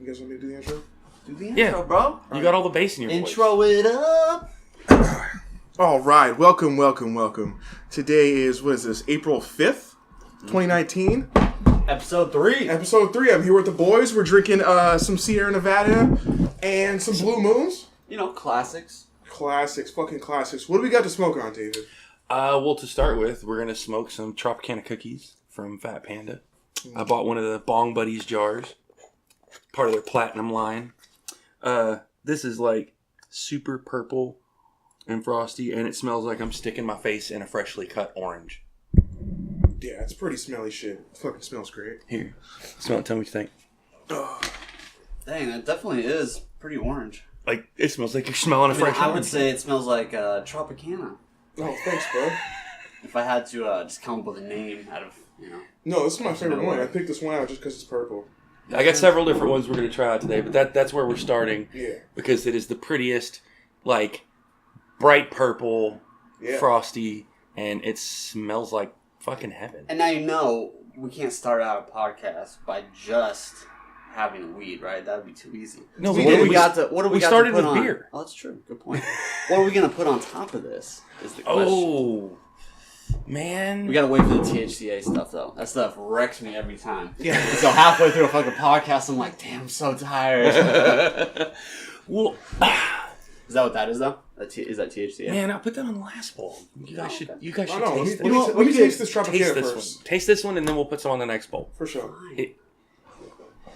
You guys want me to do the intro? Do the intro, bro. You got all the bass in your voice. Intro it up. All right. Welcome. Today is, what is this, April 5th, 2019? Episode 3. Episode 3. I'm here with the boys. We're drinking some Sierra Nevada and some Blue Moons. You know, classics. Fucking classics. What do we got to smoke on, David? Well, to start with, we're going to smoke some Tropicana cookies from Fat Panda. I bought one of the Bong Buddies jars. Part of their platinum line. This is like super purple and frosty, and it smells like I'm sticking my face in a freshly cut orange. Yeah, it's pretty smelly shit. It fucking smells great. Here, smell it. Tell me what you think. Dang, that definitely is pretty orange. Like, it smells like you're smelling a fresh I orange. would say it smells like Tropicana. Oh, thanks, bro. If I had to just come up with a name out of, No, this is my favorite one. I picked this one out just because it's purple. I got several different ones we're going to try out today, but that's where we're starting. Yeah. Because it is the prettiest, like, bright purple, frosty, and it smells like fucking heaven. And now you know we can't start out a podcast by just having weed, right? That would be too easy. No, we started with on? beer. Oh, that's true. Good point. What are we going to put on top of this is the question. Oh, man. We gotta wait for the THCA stuff, though. That stuff wrecks me every time. Yeah. So halfway through a fucking podcast, I'm like, damn, I'm so tired. Well, is that what that is, though? Is that THCA? man, I put that on the last bowl. You guys should taste it. Let me taste this Tropicana Taste this first. one. Taste this one, and then we'll put some on the next bowl. For sure.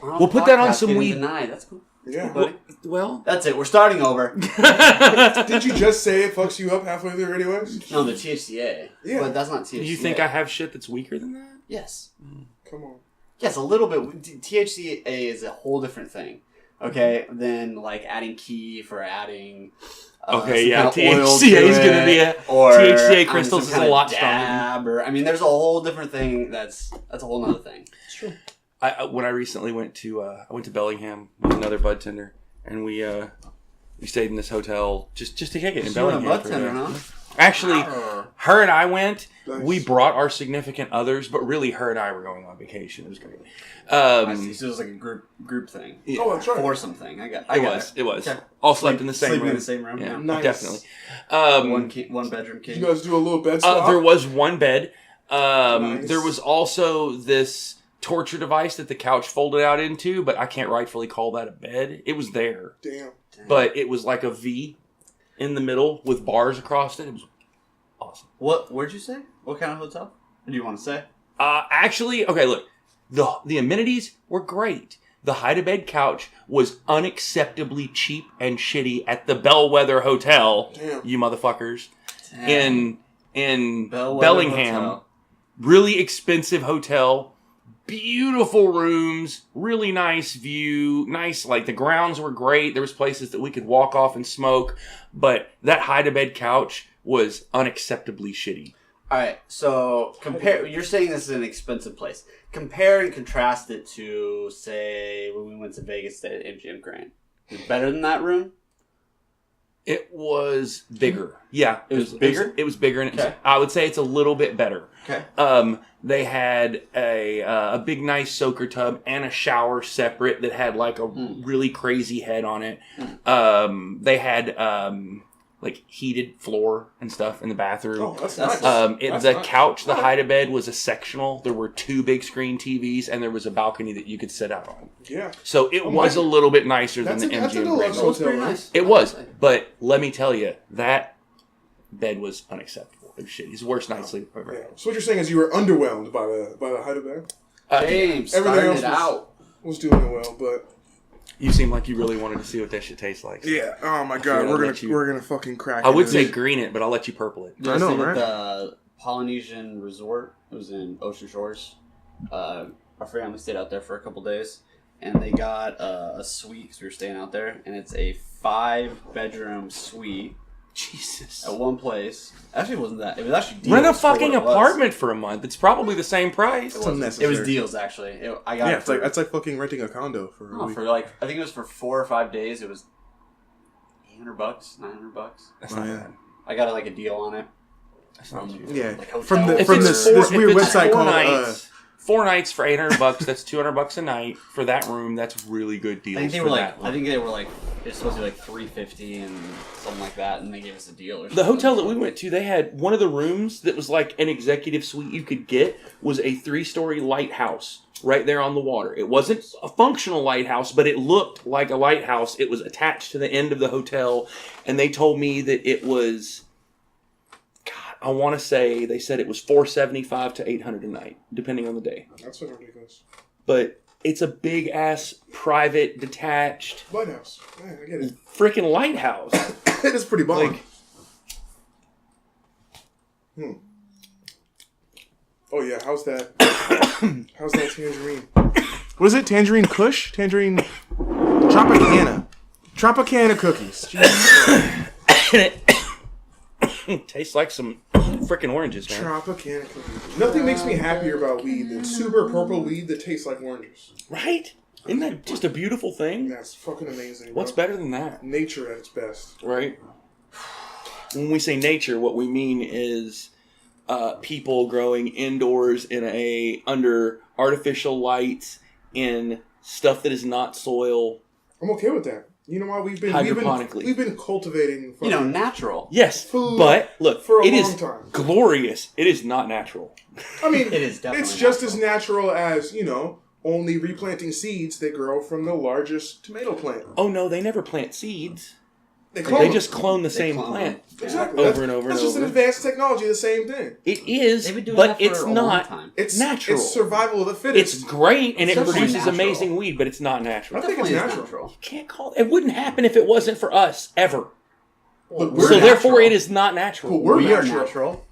We'll put that on some weed. Denied. That's cool. Yeah. Buddy. Well, That's it. We're starting over. Did you just say it fucks you up halfway through anyways? No, the THCA. Yeah. But that's not THCA. do you think I have shit that's weaker than that? Yes. Come on. Yes, a little bit. THCA is a whole different thing. Okay? Than, like, adding kief or adding... Okay, yeah, THCA is going to be or THCA crystals is a lot stronger. I mean, there's a whole different thing that's a whole other thing. It's true. When I recently went to Bellingham with another bud tender, and we stayed in this hotel just to kick it in Bellingham. Bud tender, huh? Actually, her and I went. Nice. We brought our significant others, but really, her and I were going on vacation. It was great. I see. So it was like a group thing. Yeah. Oh, that's right. Foursome thing. I got It was. Okay. All slept in the same Sleeping room. in the same room. Yeah, Nice. definitely. One bedroom king. You guys do a little bed swap? There was one bed. Nice. There was also this torture device that the couch folded out into, but I can't rightfully call that a bed. It was there. Damn. But it was like a V in the middle with bars across it. It was awesome. Where'd you say? What kind of hotel? What do you want to say? Actually, okay, look. The amenities were great. The hide-a-bed couch was unacceptably cheap and shitty at the Bellwether Hotel. Damn. You motherfuckers. Damn. In Bellwether Bellingham. Hotel. Really expensive hotel. Beautiful rooms, really nice view, nice, like the grounds were great. There was places that we could walk off and smoke, but that hide-a-bed couch was unacceptably shitty. All right, so compare. You're saying this is an expensive place. Compare and contrast it to, say, when we went to Vegas, stayed at MGM Grand. Is it better than that room? It was bigger. Yeah. It was bigger? It was bigger, and Okay. I would say it's a little bit better. Okay. They had a big, nice soaker tub and a shower separate that had like a really crazy head on it. They had like heated floor and stuff in the bathroom. Oh, that's nice. The couch, the hide-a-bed was a sectional. There were 2 big screen TVs, and there was a balcony that you could sit out on. Yeah. So it was a little bit nicer than the That's a MGM deluxe Grand. hotel, right? It was, but let me tell you, that bed was unacceptable. It was shit. It's the worst night's sleep I've ever Yeah. had. So what you're saying is you were underwhelmed by the hide-a-bed? James, Everything starting else it out. was doing it well, but You seem like you really wanted to see what that shit tastes like. yeah. Oh my god, figured we're gonna fucking crack. I would into say this. green it, but I'll let you purple it. Did I know, stay at right? The Polynesian Resort. It was in Ocean Shores. Our family stayed out there for a couple days, and they got a suite because we were staying out there, and it's a 5-bedroom suite Jesus. at one place. Actually, it wasn't that. It was actually deals. Rent a for what fucking it was. apartment for a month. It's probably the same price. It was, unnecessary. it was deals actually. I got Yeah, it it's for, like that's like fucking renting a condo for a week. for like I think it was for 4 or 5 days. It was $800, $900. That's not yeah. bad. I got like a deal on it. That's not cheap. Yeah, Like hotel from If this it's four- this weird if it's website 4 called nights, 4 nights for $800. That's $200 a night for that room. That's really good deals. I think they for were that like, I think they were like, it's supposed to be like $350 and something like that, and they gave us a deal. Or something. The hotel that we went to, they had one of the rooms that was like an executive suite you could get was a 3-story lighthouse right there on the water. It wasn't a functional lighthouse, but it looked like a lighthouse. It was attached to the end of the hotel, and they told me that it was, God, I want to say they said it was $475 to $800 a night, depending on the day. That's fucking ridiculous. But it's a big ass private detached Lighthouse. Man, I get it. freaking lighthouse. It is pretty bomb. Like, Oh yeah, how's that? How's that tangerine? What is it? Tangerine Kush? Tangerine Tropicana. Tropicana cookies. it tastes like some freaking oranges, man. Tropicana cookies. Nothing makes me happier about weed than super purple weed that tastes like oranges. Right? Isn't that just a beautiful thing? That's fucking amazing. Bro. What's better than that? Nature at its best. Right? When we say nature, what we mean is people growing indoors under artificial lights in stuff that is not soil. I'm okay with that. You know why we've been cultivating natural. Yes, food but look, for a it long is time. glorious. It is not natural. I mean, It is definitely it's just natural. as natural as, only replanting seeds that grow from the largest tomato plant. Oh no, they never plant seeds. They They just clone the same clone plant exactly. over and over and That's just an over. advanced technology, the same thing. It is, They've been doing but that for it's a long not time. It's natural. It's survival of the fittest. It's great, and It's it definitely produces natural. amazing weed, but it's not natural. I think it's Definitely is natural. You can't call it. It wouldn't happen if it wasn't for us, ever. But We're So therefore, natural. it is not natural. But we're We are natural. natural.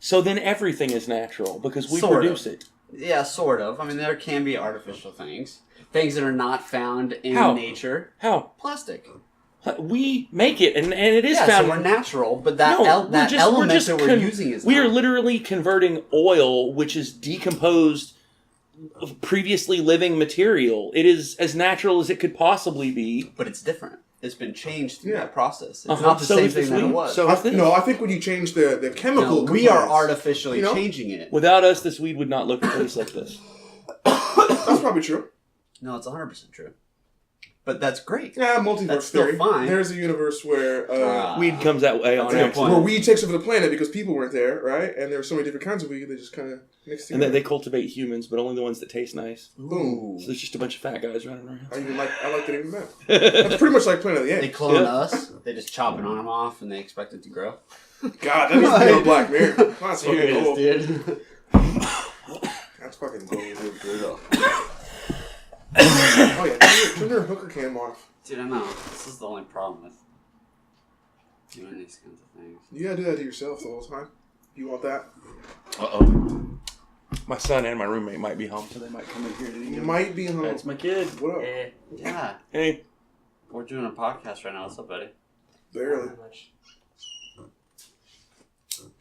So then everything is natural because we Sort of. produce it. Yeah, sort of. I mean, there can be artificial things. Things that are not found in How? nature. How? Plastic. We make it, and it is Yeah, found. so we're natural, but that No, that element that we're using is we are not. literally converting oil, which is decomposed, previously living material. It is as natural as it could possibly be. But it's different. It's been changed through Yeah. that process. It's Uh-huh. not the So same is this thing that it weed. was. So is this. I think when you change the chemical No, we are components- artificially You know? changing it. Without us, this weed would not look and taste like this. That's probably true. No, it's 100% true. But that's great. Yeah, multiverse That's still theory. fine. There's a universe where Weed comes that way on That's a good accident. point. where weed takes over the planet because people weren't there, right? And there were so many different kinds of weed, they just kind of mixed And together. then they cultivate humans, but only the ones that taste nice. Boom. So there's just a bunch of fat guys running around. I like that even better. That's pretty much like Planet of the They Apes. clone Yeah. us. They just chop an arm off and they expect it to grow. God, that needs to be on Black Mirror. That's fucking Serious, gold. dude. That's fucking gold. Brutal. Oh yeah, turn your hooker cam off. Dude, I know. This is the only problem with doing these kinds of things. You gotta do that to yourself the whole time. You want that? Uh-oh. My son and my roommate might be home, so they might come in here to eat. You might be home. That's my kid. What up? Yeah. Hey. We're doing a podcast right now. What's up, buddy? Barely.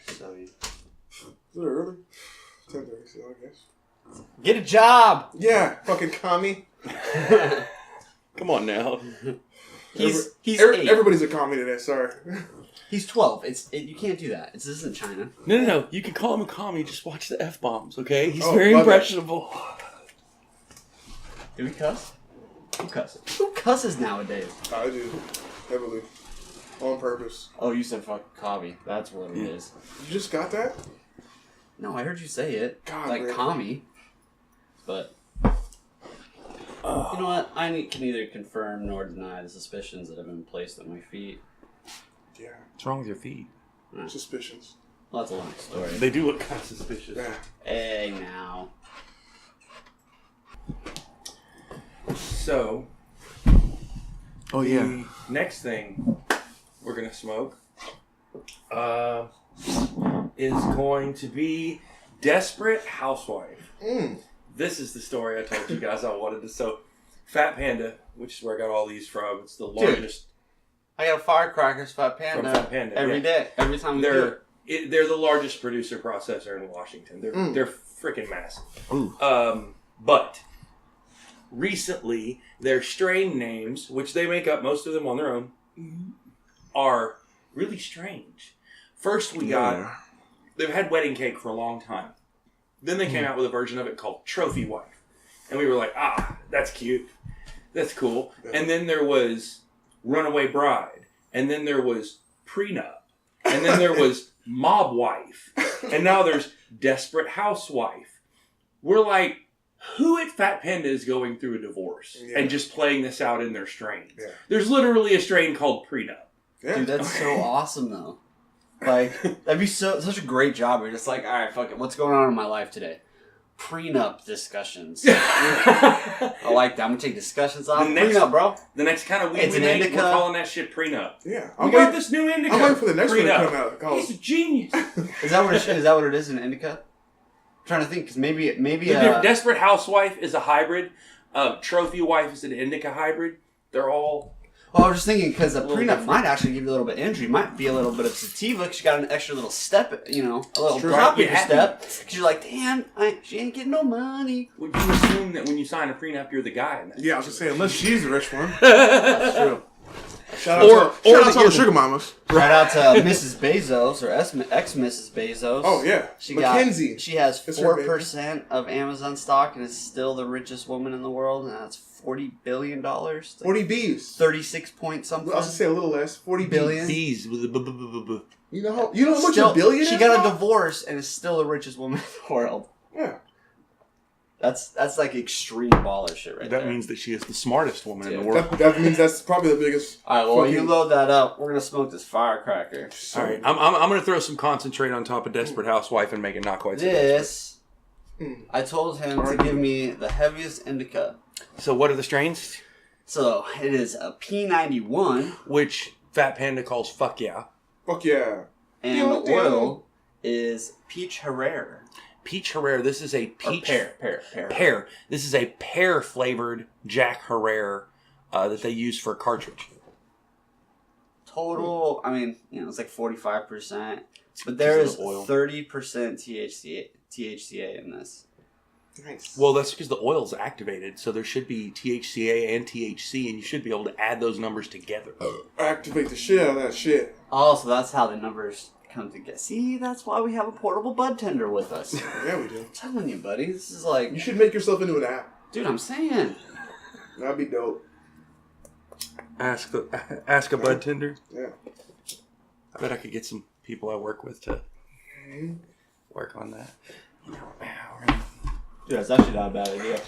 So you... Is it early? 10:30, so I guess. Get a job! Yeah, fucking commie. Come on now. He's 8. Everybody's a commie today. Sorry. He's 12. You can't do that. This isn't China. No. You can call him a commie. Just watch the F-bombs, okay? He's Oh, very my bad. impressionable. Do we cuss? Who cusses? Who cusses nowadays? I do. Heavily. On purpose. Oh, you said fuck commie. That's what it is. You just got that? No, I heard you say it. God, like man. commie. But you know what? I can neither confirm nor deny the suspicions that have been placed at my feet. Yeah. What's wrong with your feet? Suspicions. Well, that's a long story. They do look kind of suspicious. Yeah. Hey, now. So, Oh the next thing we're going to smoke is going to be Desperate Housewife. This is the story I told you guys I wanted to. So, Fat Panda, which is where I got all these from, it's the largest. I got firecrackers, Fat Panda, From Fat Panda, every yeah. day, every time we do it. They're the largest producer processor in Washington. They're freaking massive. But recently, their strain names, which they make up most of them on their own, are really strange. First, they've had wedding cake for a long time. Then they came out with a version of it called Trophy Wife. And we were like, that's cute. That's cool. And then there was Runaway Bride. And then there was Prenup. And then there was Mob Wife. And now there's Desperate Housewife. We're like, who at Fat Panda is going through a divorce and just playing this out in their strains? Yeah. There's literally a strain called Prenup. Yeah. Dude, that's so awesome, though. Like, that'd be such a great job. You're just like, all right, fuck it. What's going on in my life today? Prenup discussions. I like that. I'm going to take discussions off. Prenup, bro. The next kind of weed we make, we're calling that shit Prenup. Yeah. We got this new indica. I'm waiting for the next one to come out. He's a genius. Is that what it is, an indica? I'm trying to think, because maybe Desperate Housewife is a hybrid. Trophy Wife is an indica hybrid. They're all... Well, I was just thinking, because a prenup might actually give you a little bit of energy. Might be a little bit of sativa, because you got an extra little step, a little drop in your step. Because you're like, damn, she ain't getting no money. Would you assume that when you sign a prenup, you're the guy in that? Yeah, I was just saying, unless she's the rich one. That's true. Shout out to all the sugar mamas. Shout out to Mrs. Bezos, or ex-Mrs. Bezos. Oh, yeah. Mackenzie. She has 4% of Amazon stock and is still the richest woman in the world, and that's $40 billion. 40 B's. 36 point something. I was going to say a little less. 40 billion. B's. You know how much a billion is? She got a divorce and is still the richest woman in the world. Yeah. That's like extreme baller shit right there. That means that she is the smartest woman in the world. That means that's probably the biggest. All right, well, you load that up. We're going to smoke this firecracker. All right, I'm going to throw some concentrate on top of Desperate Housewife and make it not quite so desperate. I told him to give me the heaviest indica. So what are the strains? So it is a P91. Which Fat Panda calls fuck yeah. Fuck yeah. And the oil is Peach Herrera. Peach Herrera. This is a peach... Pear. This is a pear-flavored Jack Herrera that they use for cartridge. Total, I mean, it's like 45%. But there is 30% THCA in this. Nice. Well, that's because the oil's activated, so there should be THCA and THC, and you should be able to add those numbers together. Activate the shit out of that shit. Oh, so that's how the numbers come together. See, that's why we have a portable bud tender with us. Yeah, we do. I'm telling you, buddy. This is like... You should make yourself into an app. Dude, I'm saying. That'd be dope. Ask a bud tender? Yeah. I bet I could get some people I work with to work on that. Dude, that's actually not a bad idea.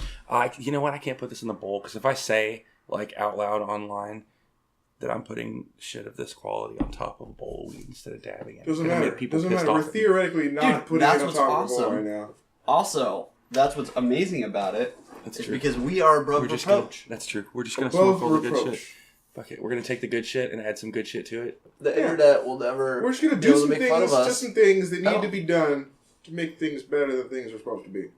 You know what? I can't put this in the bowl, because if I say, out loud online that I'm putting shit of this quality on top of a bowl of weed instead of dabbing it. Doesn't matter. We're theoretically not putting it on top of a bowl right now. Also, that's what's amazing about it. That's true. Because we are above reproach. That's true. We're just going to smoke all the good shit. Fuck it. We're going to take the good shit and add some good shit to it. The internet will never... We're just going to do some things, just some things that need to be done to make things better than things are supposed to be.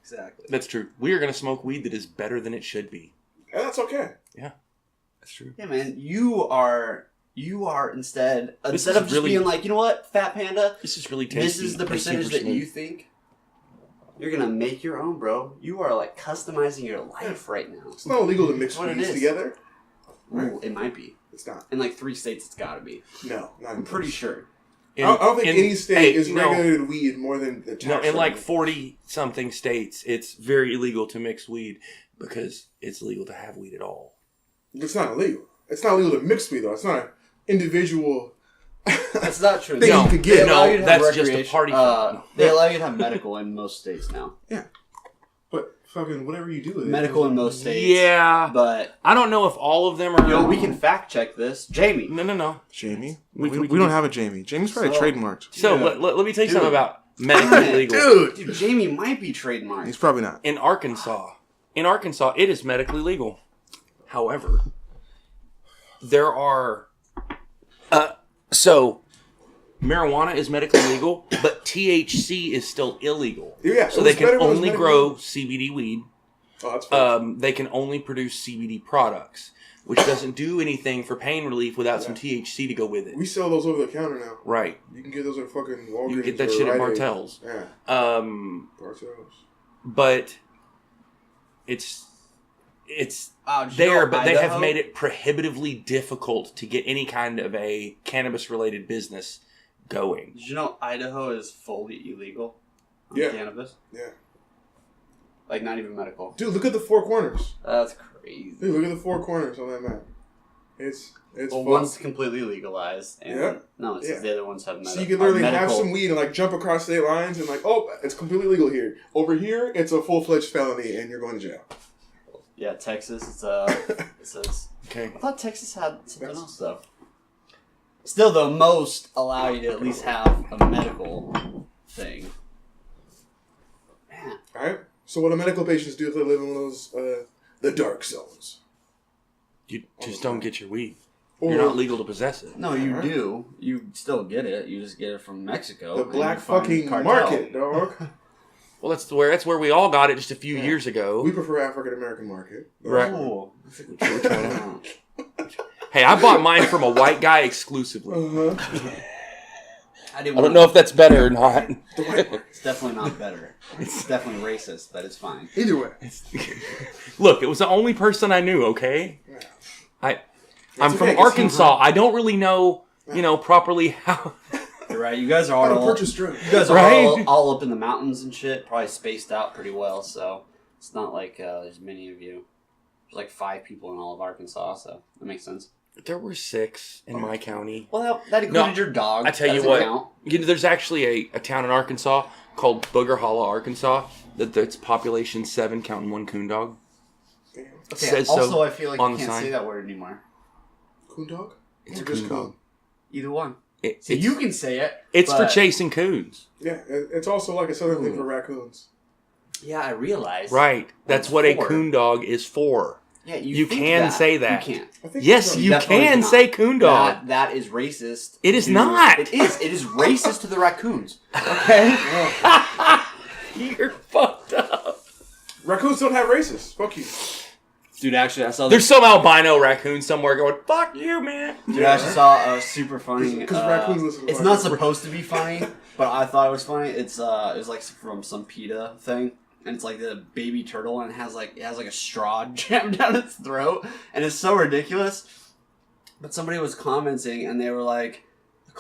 Exactly. That's true. We are going to smoke weed that is better than it should be. And that's okay. Yeah. That's true. Yeah, man. You are instead of just really, being like, you know what, Fat Panda? This is really tasty. This is the percentage that you think. You're going to make your own, bro. You are customizing your life right now. It's not illegal to mix weeds together. Ooh, it might be. It's not. In 3 states, it's got to be. No, not I'm pretty sure. I don't think any state is regulated weed more than the tax. No, in 40-something states, it's very illegal to mix weed because it's illegal to have weed at all. It's not illegal. It's not illegal to mix weed, though. It's not an individual... That's not true. Thing you could get. No, that's just a party thing. They allow you to have medical in most states now. Yeah. But fucking whatever you do with it. Medical in most states. Yeah. But... I don't know if all of them are... Yo, we can fact check this. Jamie. No. Jamie? We don't have a Jamie. Jamie's probably trademarked. So, let me tell you something about medically legal. Dude, Jamie might be trademarked. He's probably not. In Arkansas, it is medically legal. However, there are... So, marijuana is medically legal, but THC is still illegal. Yeah, so they can only grow CBD weed. Oh, that's fine. They can only produce CBD products, which doesn't do anything for pain relief without some THC to go with it. We sell those over the counter now. Right. You can get those at fucking Walgreens. You can get that shit at Bartell's. Yeah. Bartell's. But it's there, but they have made it prohibitively difficult to get any kind of a cannabis-related business going. Did you know Idaho is fully illegal? Yeah. cannabis. Yeah. Like, not even medical. Dude, look at the four corners. That's crazy. Dude, look at the four corners on that map. It's well, one's completely legalized, and no, it's the other ones have medical. So you can literally have some weed and like jump across state lines and like, oh, it's completely legal here. Over here, it's a full-fledged felony and you're going to jail. Yeah, Texas, it says. Okay. I thought Texas had something else though. Still, though, most allow you to at least have a medical thing. Man. All right. So what do medical patients do if they live in those the dark zones? You just don't get your weed. Or, You're not legal to possess it. No, you do. You still get it. You just get it from Mexico. The black fucking cartel. market, dog. Well, that's where we all got it just a few years ago. We prefer African American market. Right. Oh. Hey, I bought mine from a white guy exclusively. I don't know if that's better or not. It's definitely not better. It's definitely racist, but it's fine. Either way. Look, it was the only person I knew, okay? I'm from okay, Arkansas. I don't really know, properly how... You're right. You guys are all up in the mountains and shit. Probably spaced out pretty well, so it's not like there's many of you. There's like 5 people in all of Arkansas, so that makes sense. There were 6 in my county. Well, that included your dog. I tell you what, there's actually a town in Arkansas called Booger Hollow, Arkansas. That's population 7, counting 1 coon dog. Okay, Says also, so I feel like you can't say that word anymore. Coon dog? It's a coon dog. Either one. So you can say it. It's for chasing coons. Yeah, it's also like a southern thing for raccoons. Yeah, I realize. Right. That's what a coon dog is for. Yeah, you can say that. You can't. Yes, you can say coon dog. That is racist. It is not. It is. It is racist to the raccoons. Okay? You're fucked up. Raccoons don't have races. Fuck you. Dude, actually, I saw There's some albino raccoon somewhere going, fuck you, man. Dude, I actually saw a super funny... Because raccoons listen to it's not supposed to be funny, but I thought it was funny. It was like from some PETA thing. And it's like the baby turtle, and it has like a straw jammed down its throat, and it's so ridiculous. But somebody was commenting, and they were like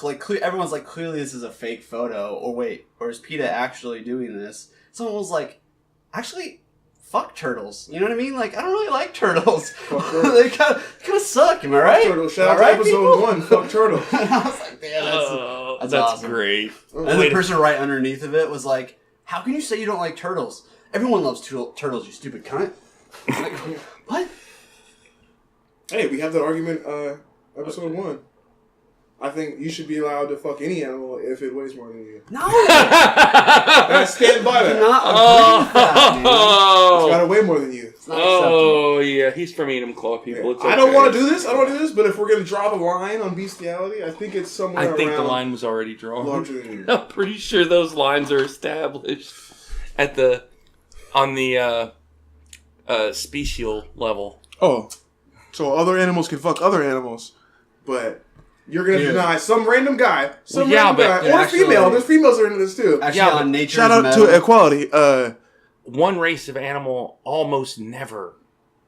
everyone's like, clearly this is a fake photo, or is PETA actually doing this? Someone was like, actually, fuck turtles. You know what I mean? Like, I don't really like turtles. They kind of suck. Am I right? Turtle. Shout out to episode 1. Fuck turtle. And I was like, damn, that's awesome. Great. And the person right underneath of it was like, how can you say you don't like turtles? Everyone loves turtles, you stupid cunt. Like, what? Hey, we have that argument, episode 1. I think you should be allowed to fuck any animal if it weighs more than you. No! And I stand by that. I cannot agree with that, man. It's gotta weigh more than you. It's not acceptable. Yeah, he's from Eat 'em Claw people. Yeah. It's okay. I don't want to do this, but if we're gonna draw the line on bestiality, I think it's somewhere around... I think the line was already drawn. Larger than you. I'm pretty sure those lines are established on the special level. Oh. So other animals can fuck other animals, but... You're going to deny some random guy, or female. There's females are into this too. Actually, on Nature's shout out Metal, to equality. One race of animal almost never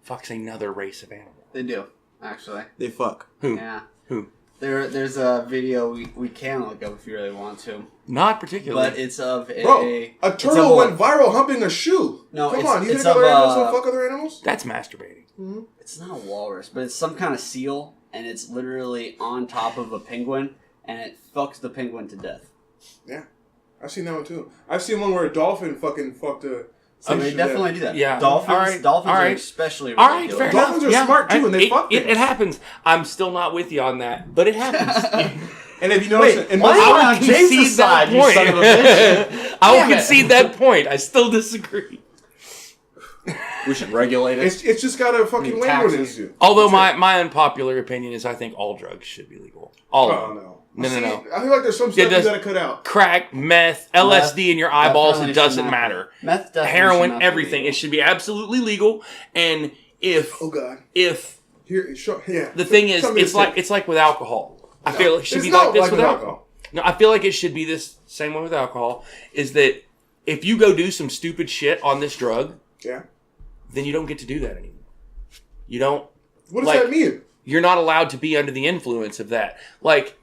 fucks another race of animal. They do, actually. They fuck. Who? Yeah. Who? There's a video we can look up if you really want to. Not particularly. But it's of a... Bro, a turtle went viral humping a shoe. No, Come on, you think it's other animals don't fuck other animals? That's masturbating. Mm-hmm. It's not a walrus, but it's some kind of seal, and it's literally on top of a penguin, and it fucks the penguin to death. Yeah. I've seen that one too. I've seen one where a dolphin fucking fucked a... So they definitely do that. Yeah. Dolphins are especially ridiculous. All right, fair Dolphins enough. are smart too, and they fuck things. It happens. I'm still not with you on that, but it happens. And if you notice... I will concede that point. You son of a bitch. I will concede that point. I still disagree. We should regulate it. It's just got to fucking weigh more than you do. Although my unpopular opinion is I think all drugs should be legal. All of them. No. No. I feel like there's some stuff you gotta cut out. Crack, meth, LSD in your eyeballs, it doesn't matter. Meth heroin, everything. It should be absolutely legal. And if the thing is, it's like with alcohol. I feel it should be like this with alcohol. No, I feel like it should be this same way with alcohol. Is that if you go do some stupid shit on this drug, then you don't get to do that anymore. You don't. What does that mean? You're not allowed to be under the influence of that. Like,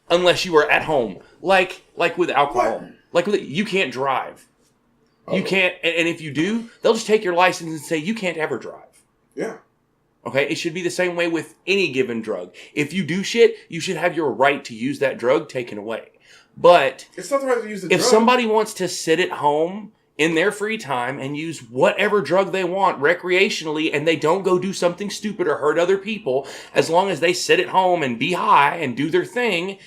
unless you were at home. Like with alcohol. What? Like, you can't drive. You can't, and if you do, they'll just take your license and say you can't ever drive. Yeah. Okay? It should be the same way with any given drug. If you do shit, you should have your right to use that drug taken away. But it's not the right to use the if drug. somebody wants to sit at home in their free time and use whatever drug they want recreationally and they don't go do something stupid or hurt other people, as long as they sit at home and be high and do their thing,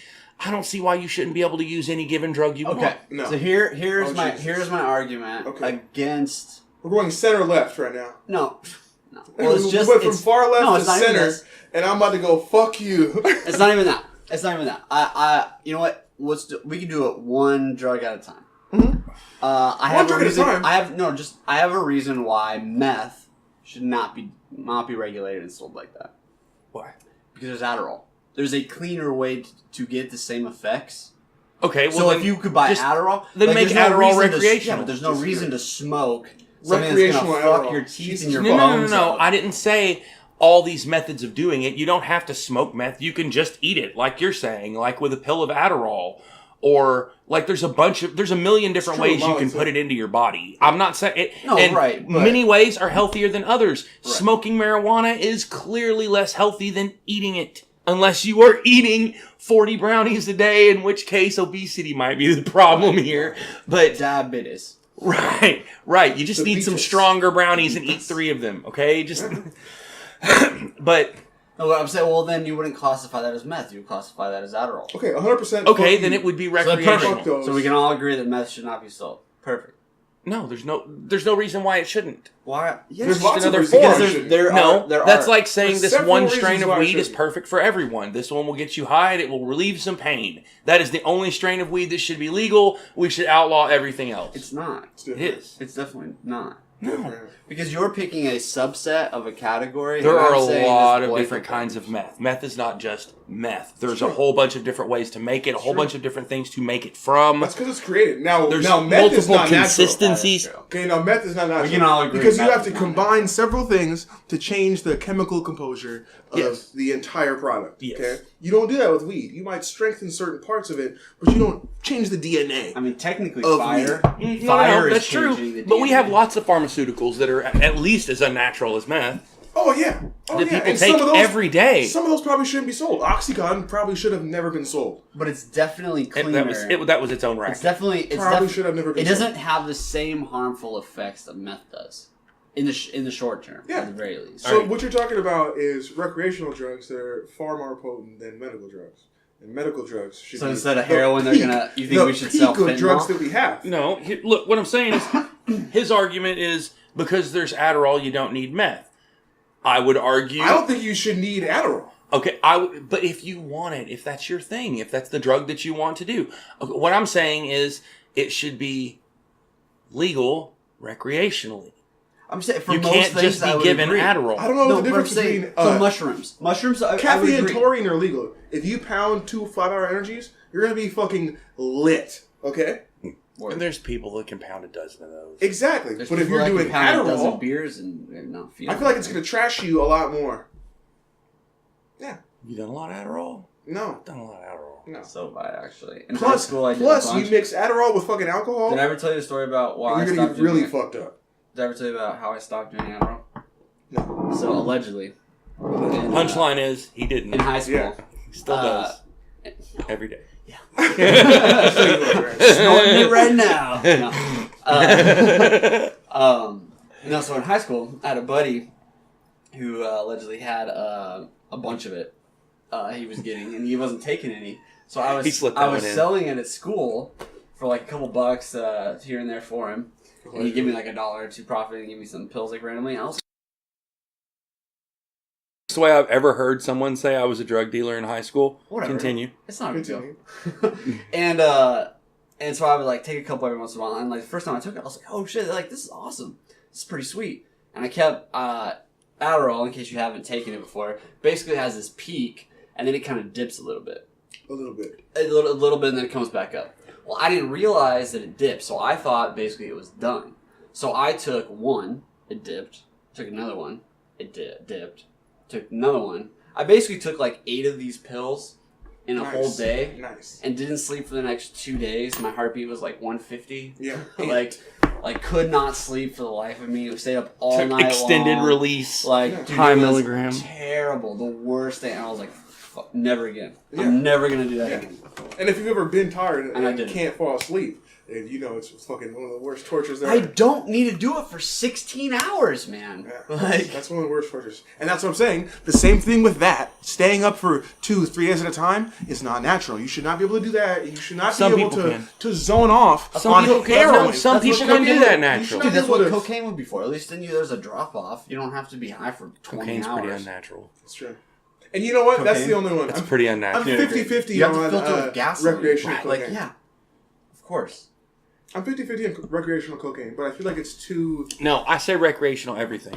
I don't see why you shouldn't be able to use any given drug you want. Okay, No. so here's my argument against. We're going center left right now. No. Well, it's just we went from far left to center, and I'm about to go, fuck you. It's not even that. I you know what? We can do it one drug at a time. Mm-hmm. I have a reason. I have a reason why meth should not be regulated and sold like that. Why? Because there's Adderall. There's a cleaner way to get the same effects. Okay, well, so if you could buy Adderall, then make Adderall recreational. But there's no reason to smoke recreational that's gonna fuck Adderall. your teeth and your No. bones. I didn't say all these methods of doing it. You don't have to smoke meth. You can just eat it, like you're saying, like with a pill of Adderall. Or, like, there's a million different ways you can put it into your body. I'm not saying it. No, and right. Many ways are healthier than others. Right. Smoking marijuana is clearly less healthy than eating it. Unless you are eating 40 brownies a day, in which case obesity might be the problem here. But diabetes. Right. You just need some stronger brownies and eat 3 of them, okay? Just but no, what I'm saying, well, then you wouldn't classify that as meth. You would classify that as Adderall. Okay, 100%. Okay, then it would be recreational. So we can all agree that meth should not be sold. Perfect. No, there's no reason why it shouldn't. Why? Yes, there's lots another of reasons. form. There That's are. like saying this several one reasons strain of why it weed is shouldn't. perfect for everyone. This one will get you high and it will relieve some pain. That is the only strain of weed that should be legal. We should outlaw everything else. It's not. It is. It's definitely not. No. Because you're picking a subset of a category. There are a saying lot this of boy different kinds of meth. Meth is not just meth. There's Sure. a whole bunch of different ways to make it, a whole bunch of different things to make it from. That's because it's created. Now There's meth is multiple not consistencies. natural. Okay, now meth is not natural. We can all agree because you meth have to is not combine several things to change the chemical composure of the entire product. Yes. Okay, you don't do that with weed. You might strengthen certain parts of it, but you don't change the DNA. I mean, technically, Of fire. weed. Fire is that's true. changing the But we DNA. have lots of pharmaceuticals that are at least as unnatural as meth Oh yeah, that people And take some of those, every day. Some of those probably shouldn't be sold. Oxycontin probably should have never been sold. But it's definitely cleaner. That was its own racket. It's definitely. Probably should have never been It sold. doesn't have the same harmful effects that meth does, in the short term, Yeah. at the very least. So what you're talking about is recreational drugs that are far more potent than medical drugs. And medical drugs should So be instead of the heroin, they're peak- gonna. You think the we should peak sell of fentanyl? drugs that we have. No, look, what I'm saying is his argument is because there's Adderall, you don't need meth. I would argue. I don't think you should need Adderall. Okay, but if you want it, if that's your thing, if that's the drug that you want to do, okay, what I'm saying is it should be legal recreationally. I'm saying for You most can't things, just I be would given agree. Adderall. I don't know No, the but I'm difference saying between so mushrooms. I would caffeine and agree. taurine are legal. If you pound 2 5-hour energies, you're gonna be fucking lit. Okay, And there's people that can pound a dozen of those. exactly. There's but if people you're that doing can pound a dozen Adderall, beers and not feel. I feel like it's gonna trash you a lot more. Yeah. You done a lot of Adderall? No. I've done a lot of Adderall. No. So have I actually. In high Plus, school, I did a plus bunch. you mix Adderall with fucking alcohol, Did I ever tell you the story about why I and you're gonna stopped get really doing it? fucked up. Did I ever tell you about how I stopped doing Adderall? No. So allegedly, Punchline is he didn't. in high school, Yeah. He still does. Every day. snorting it right now. No. So in high school, I had a buddy who allegedly had a bunch of it. He was getting, and he wasn't taking any. So I He slipped was that one in. selling it at school for like a couple bucks here and there for him. And he'd give me like $1 or $2 profit and give me some pills like randomly. I was That's the way I've ever heard someone say I was a drug dealer in high school. Whatever. Continue. It's not a big deal. Continue. and so I would like take a couple every once in a while. And like the first time I took it, I was like, oh shit, like this is awesome. This is pretty sweet. And I kept Adderall, in case you haven't taken it before, basically has this peak and then it kind of dips a little bit. A little bit. A little bit and then it comes back up. Well, I didn't realize that it dipped, so I thought basically it was done. So I took one, it dipped. Took another one, it dipped. Took another one. I basically took like 8 of these pills in a whole day. Nice. And didn't sleep for the next 2 days. My heartbeat was like 150. Yeah. like could not sleep for the life of me. Stayed up all night extended long. release. Like dude, high it was milligram. Terrible. The worst thing. And I was like, fuck, never again. Yeah. I'm never gonna do that again. And if you've ever been tired and I can't fall asleep, and you know it's fucking one of the worst tortures there. I don't need to do it for 16 hours, man. Yeah, Like that's one of the worst tortures. And that's what I'm saying. The same thing with that. Staying up for 2-3 days at a time is not natural. You should not be able to do that. You should not Some be able people can. to zone off Some on people can. heroin. Some That's people what can do cocaine that would- natural. Dude, that's what Would've- cocaine would be for. At least then there's a drop off. You don't have to be high for 20 Cocaine's hours. pretty unnatural. That's true. And you know what? That's Cocaine? the only one. That's I'm pretty unnatural. 50-50 You have to on filter with gasoline. recreational Right, cocaine. like, yeah. Of course. I'm 50-50 on recreational cocaine, but I feel like it's too... No, I say recreational everything.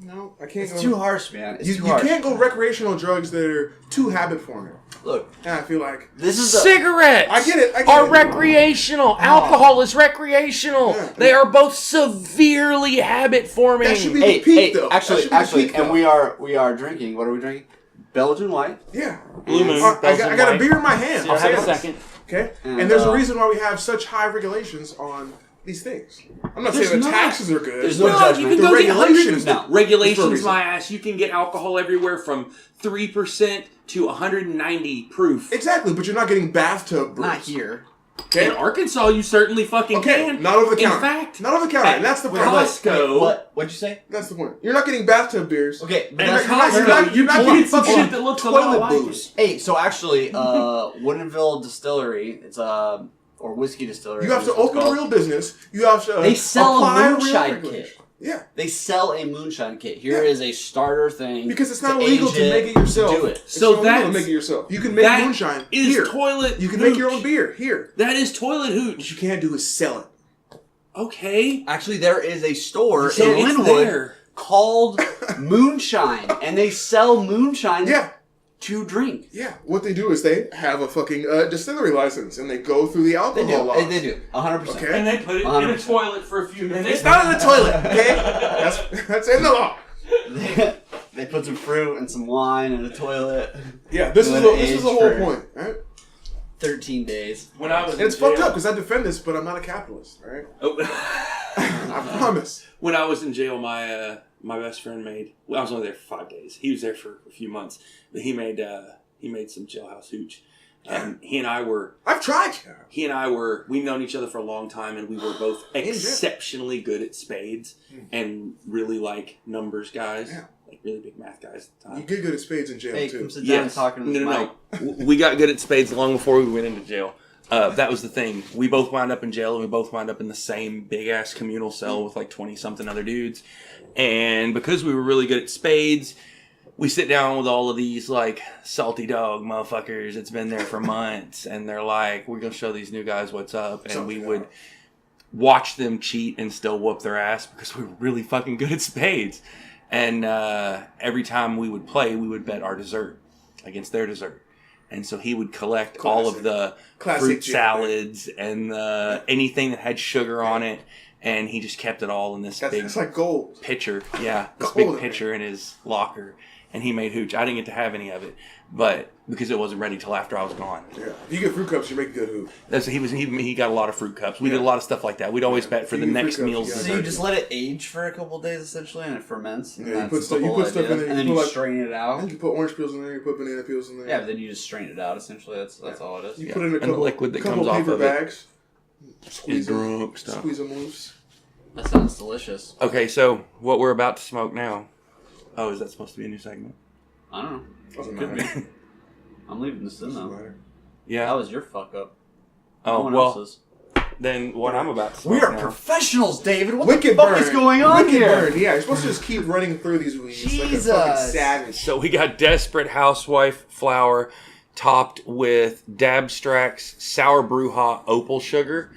No, I can't It's go... too harsh, man. It's You too harsh. can't go recreational drugs that are too habit-forming. Look, And I feel like... this is a... Cigarettes I get it. are recreational. Alcohol is recreational. Yeah. They are both severely habit forming. That should be the peak, though. That should be the Actually, peak, and though. we are drinking. What are we drinking? Belgian white. Yeah. Blue Moon. I got a beer in my hand. I'll have a Yes. second. Okay? And, And there's a reason why we have such high regulations on these things. I'm not saying the not. taxes are good. There's no No, judgment. you can The go get regulations hundreds. now. For a Regulations, reason. my ass. You can get alcohol everywhere from 3% to 190 proof. Exactly, but you're not getting bathtub brews. Not here. Okay? In Arkansas, you certainly fucking Okay, can. not over the counter. In fact, Not over the counter. And that's the Wait, problem. Costco. What'd you say? That's the point. You're not getting bathtub beers. Okay, but And that's Costco, you're not getting some fucking shit that looks a lot toilet like booze. it. Hey, so actually, Woodinville Distillery, it's or whiskey distillery. You have to is what it's open a called. real business. You have to They sell a apply real moonshine regulation. kit. Yeah. They sell a moonshine kit. Here Yeah. is a starter thing. Because it's not to illegal age to make it yourself. To do it. It's So not illegal to that's- make it yourself. You can make that moonshine is here. toilet You can make your hooch. own beer here. That is toilet What hooch. you can't do is sell it. Okay. Actually, there is a store So in it's Linwood there. called Moonshine, and they sell moonshine Yeah. to drink. Yeah. What they do is they have a fucking distillery license and they go through the They alcohol do. laws. They do. 100%. Okay. And they put it in a 100%. toilet for a few minutes. It's not in the toilet, okay? That's in the law. They put some fruit and some wine in the toilet. Yeah, this is Let the, it this is age the whole for point, right? 13 days. When I was And it's in jail, fucked up because I defend this, but I'm not a capitalist, right? Oh. I promise. When I was in jail, my best friend made. Well, I was only there for 5 days. He was there for a few months, but he made some jailhouse hooch. He and I were. I've tried. We've known each other for a long time, and we were both exceptionally good at spades and really like numbers guys, Yeah. like really big math guys at the You time. get good at spades in jail, Hey, too. come sit down and talk to this mic. We got good at spades long before we went into jail. That was the thing. We both wound up in jail, and we both wound up in the same big-ass communal cell with like 20-something other dudes. And because we were really good at spades, we sit down with all of these like salty dog motherfuckers. It's been there for months, and they're like, "We're gonna show these new guys what's up," and we would watch them cheat and still whoop their ass because we were really fucking good at spades. And every time we would play, we would bet our dessert against their dessert. And so he would collect all of the fruit salads and anything that had sugar on it, and he just kept it all in this big It's like gold. pitcher. Yeah, this Gold. big pitcher in his locker. And he made hooch. I didn't get to have any of it, but because it wasn't ready till after I was gone. Yeah. If you get fruit cups, you make a good hoop. He got a lot of fruit cups. We did a lot of stuff like that. We'd always bet for the You next fruit cups, meals. you So you just let it age for a couple days essentially, and it ferments. And Yeah, you that's put the stuff- you whole put stuff idea. in there, and you then put you like- strain it out. You put orange peels in there, you put banana peels in there. Yeah, but then you just strain it out. Essentially, that's all it is. You put in a And the couple, liquid that couple comes off paper of it bags. Squeeze them, drunk stuff. squeeze them loose. That sounds delicious. Okay, so what we're about to smoke now. Oh, is that supposed to be a new segment? I don't know. Doesn't Could matter. be. I'm leaving this in Doesn't though. matter. That Yeah. was your fuck up. Oh, No one well, else's. then what I'm about to smoke We are now. professionals, David. What Wicked the fuck burn. is going on Wicked here? burn. Yeah, you're supposed to just keep running through these weeds like a Jesus. fucking savage. So we got Desperate Housewife flour topped with Dabstrax Sour Brew Hot Opal Sugar.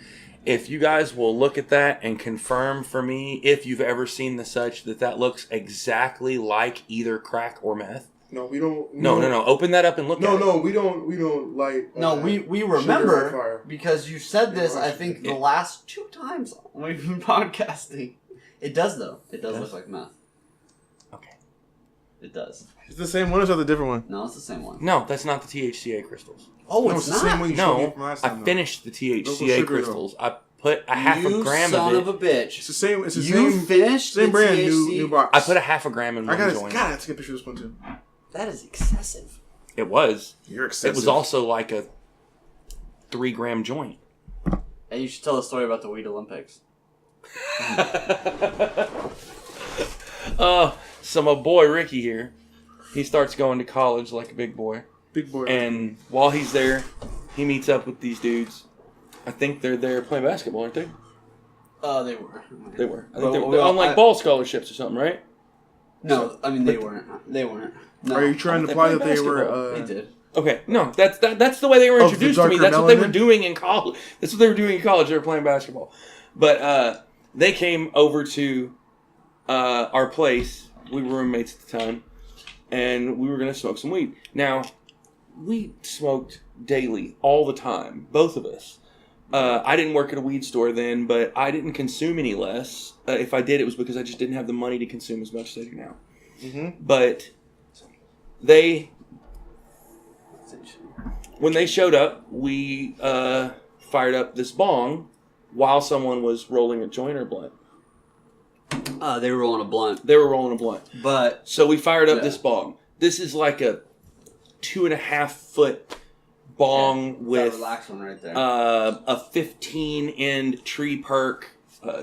If you guys will look at that and confirm for me, if you've ever seen the such, that looks exactly like either crack or meth. No, we don't. No. Open that up and look at it. No, we don't light. No, we sugar on remember fire. because you said this. Yeah, I think the last 2 times we've been podcasting. It does though. It does look like meth. Okay. It It does. It's the same one or is that the different one? No, it's the same one. No, that's not the THCA crystals. Oh, No, it's the not. same one you showed me No, from last I time. finished the Those were THCA sugar, crystals. I put a half You a gram son of it. of a bitch. It's the same. It's the You same. finished Same the brand, THC? new box. I put a half a gram in I one gotta, joint. God, I have to get a picture of this one too. That is excessive. It was. You're excessive. It was also like a 3-gram joint. Hey, you should tell the story about the Weed Olympics. So my boy Ricky here, he starts going to college like a big boy. Big boy. And while he's there, he meets up with these dudes. I think they're there playing basketball, aren't they? They were. They were. I think Well, they're well, on like ball scholarships or something, right? No, I mean they weren't. They weren't. No. Are you trying to they imply play that they were? basketball. They did. Okay, no, that's the way they were Of the introduced to me. darker That's what they were melanin? doing in college. That's what they were doing in college. They were playing basketball. But they came over to our place. We were roommates at the time, and we were going to smoke some weed. Now, we smoked daily, all the time, both of us. I didn't work at a weed store then, but I didn't consume any less. If I did, it was because I just didn't have the money to consume as much as I do now. Mm-hmm. But when they showed up, we fired up this bong while someone was rolling a joint or blunt. They were rolling a blunt. They were rolling a blunt. But So we fired up Yeah. this bong. This is like a 2.5-foot bong that with relaxed one right there. a 15-end tree perk,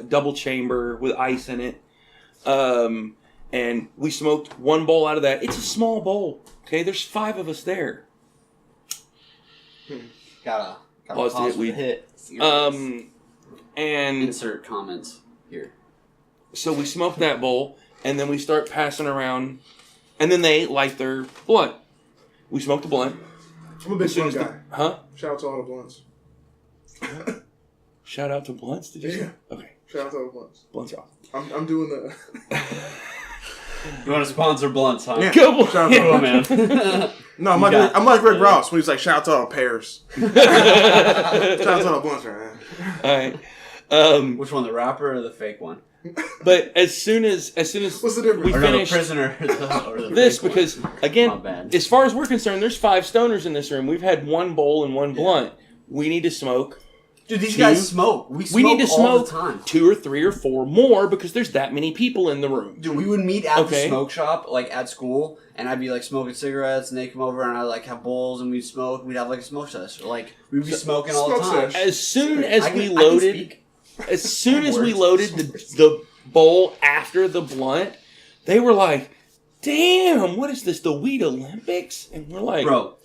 double chamber with ice in it. And we smoked one bowl out of that. It's a small bowl. Okay, there's 5 of us there. Gotta Pause to pause hit for weed. the hit. And Insert comments here. so we smoked that bowl, and then we start passing around, and then they light their blunt. We smoked the blunt. I'm a big As soon blunt as guy. Huh? Shout out to all the blunts. Shout out to blunts, did you say? Yeah. Okay, Shout out to all the blunts. blunts off. I'm doing the. You want to sponsor blunts, huh? Yeah. Go, Shout out to Cool, all man. No, I'm You like got I'm like this, Rick man. Ross when he's like, shout out to all the pears. Shout out to all the blunts, right? All right. Which one, the rapper or the fake one? But as soon as What's the difference? we Or no, the finished prisoner or the this, fake one. because My again, bad. as far as we're concerned, there's 5 stoners in this room. We've had one bowl and one blunt. We need to smoke. Dude, these 2. guys smoke. We smoke We need to all smoke the time. 2 or 3 or 4 more because there's that many people in the room. Dude, we would meet at Okay. the smoke shop, like at school, and I'd be like smoking cigarettes, and they'd come over, and I'd like have bowls, and we'd smoke. We'd have like a smoke session. Like we'd be smoking all the Smoke time. sesh. As soon as I can- we I can loaded, speak. as soon as we Words. loaded the bowl after the blunt, they were like, "Damn, what is this? The Weed Olympics?" And we're like, Bro,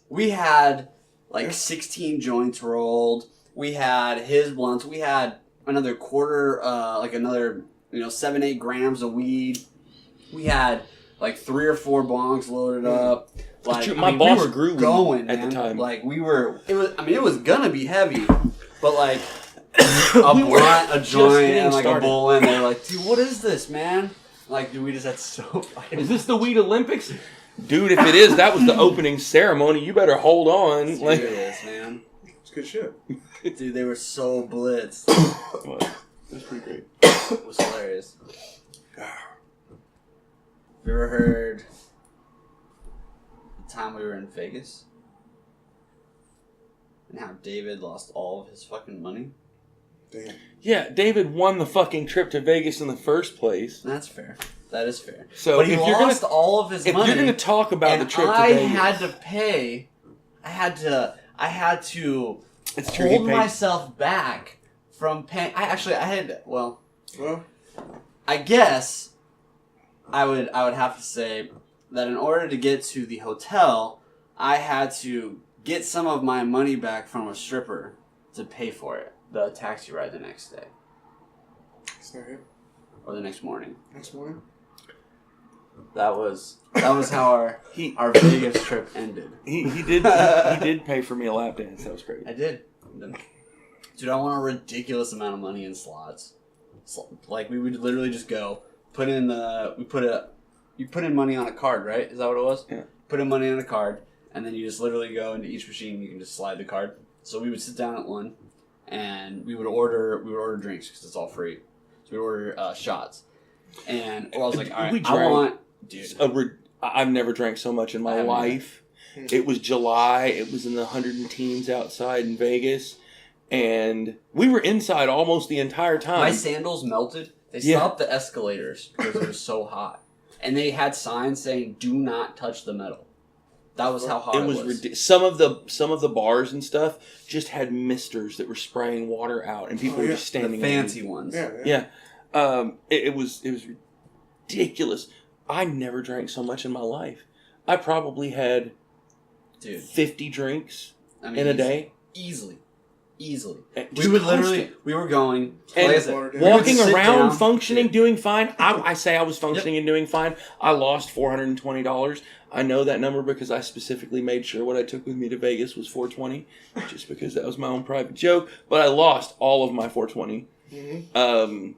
we had like 16 joints rolled. We had his blunts. We had another quarter, like another 7-8 grams of weed. We had like 3 or 4 bongs loaded up. Like True, my boss grew weed going at the man. time. Like we were. It was gonna be heavy, but like a We were blunt, a just joint, getting and like started. a bowl, and they're like, "Dude, what is this, man?" Like, dude, we just had so fucking. "Is this the Weed Olympics?" Dude, if it is, that was the opening ceremony. You better hold on. Like, Serious, man. It's good shit. Dude, they were so blitzed. what? That's pretty great. It was hilarious. Have you ever heard the time we were in Vegas? And how David lost all of his fucking money? Damn. Yeah, David won the fucking trip to Vegas in the first place. That's fair. That is fair. So but he if you're lost gonna- all of his If money. you're going to talk about and the trip to I Vegas, had to pay. I had to it's true. hold He paid. myself back from paying. Well, Well, I guess I would have to say that in order to get to the hotel, I had to get some of my money back from a stripper to pay for it, the taxi ride the next day it's not here. or the next morning. Next morning. That was how He- our Vegas trip ended. He did he did pay for me a lap dance. That was great. I did. Dude, I won a ridiculous amount of money in slots. Like, we would literally just go, you put in money on a card, right? Is that what it was? Yeah. Put in money on a card, and then you just literally go into each machine and you can just slide the card. So we would sit down at one, and we would order drinks because it's all free. So we would order shots. And I was like, all We right, I drank want... Dude. I've never drank so much in my life. It was July. It was in the 110s outside in Vegas. And we were inside almost the entire time. My sandals melted. They stopped the escalators because it was so hot. And they had signs saying, "Do not touch the metal." That was how hot it was. Ridiculous. Some of the bars and stuff just had misters that were spraying water out, and people were just standing the fancy ones. Yeah. It was ridiculous. I never drank so much in my life. I probably had 50 drinks in a day. Easily. We were going, and walking around, functioning, doing fine. I say I was functioning and doing fine. I lost $420. I know that number because I specifically made sure what I took with me to Vegas was $420, just because that was my own private joke. But I lost all of my $420. Mm-hmm.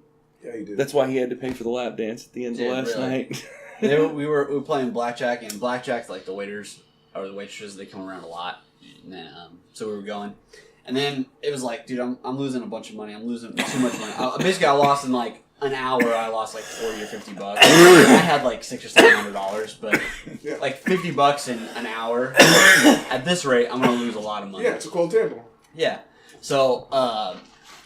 Yeah, you did. That's why he had to pay for the lap dance at the end of last night. we were playing blackjack, and blackjack's like the waiters or the waitresses. They come around a lot, and then, so we were going. And then it was like, dude, I'm losing a bunch of money. I'm losing too much money. Basically, I lost in like an hour. I lost like $40 or $50. I had like $600 or $700, but like $50 in an hour. At this rate, I'm gonna lose a lot of money. Yeah, it's a cold table. Yeah. So I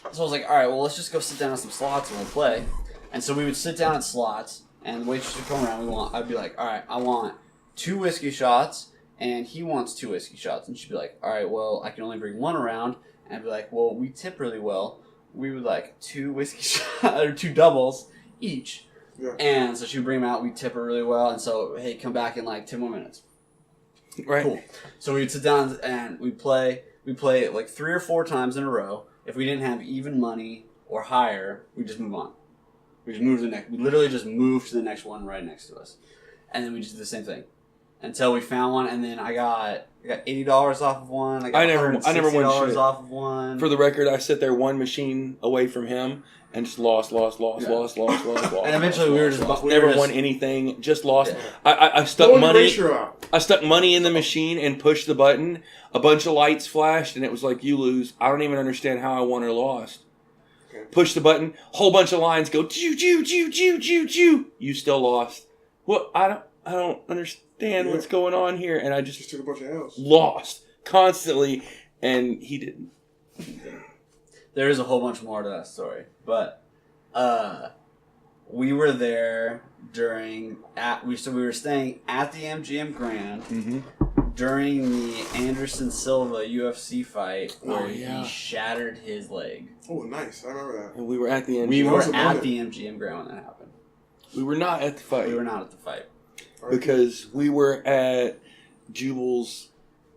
was like, all right, well, let's just go sit down at some slots and we'll play. And so we would sit down at slots, and the waitress would come around. I'd be like, all right, I want 2 whiskey shots. And he wants 2 whiskey shots. And she'd be like, all right, well, I can only bring 1 around. And I'd be like, well, we tip really well. We would like 2 whiskey shots, or 2 doubles each. Yeah. And so she would bring them out. We'd tip her really well. And so, hey, come back in like 10 more minutes. Right. Cool. So we'd sit down and we'd play. We'd play it like 3 or 4 times in a row. If we didn't have even money or higher, we'd just move on. We just moved to the next. We literally just moved to the next one right next to us. And then we just did the same thing. Until we found one, and then I got $80 off of one. I never won shit off of one. For the record, I sit there one machine away from him and just lost. And eventually we were just never won anything. Just lost. Yeah. I stuck money. I stuck money in the machine and pushed the button. A bunch of lights flashed, and it was like, you lose. I don't even understand how I won or lost. Okay. Push the button. Whole bunch of lines go. Choo choo choo choo choo choo. You still lost. Well, I don't understand what's going on here, and I just took a bunch of L's. Lost constantly, and he didn't. There is a whole bunch more to that story, but we were there we were staying at the MGM Grand during the Anderson Silva UFC fight where he shattered his leg. Oh, nice! I remember that. And we were at the MGM. We were at the MGM Grand when that happened. We were not at the fight. We were not at the fight. Because we were at Jubal's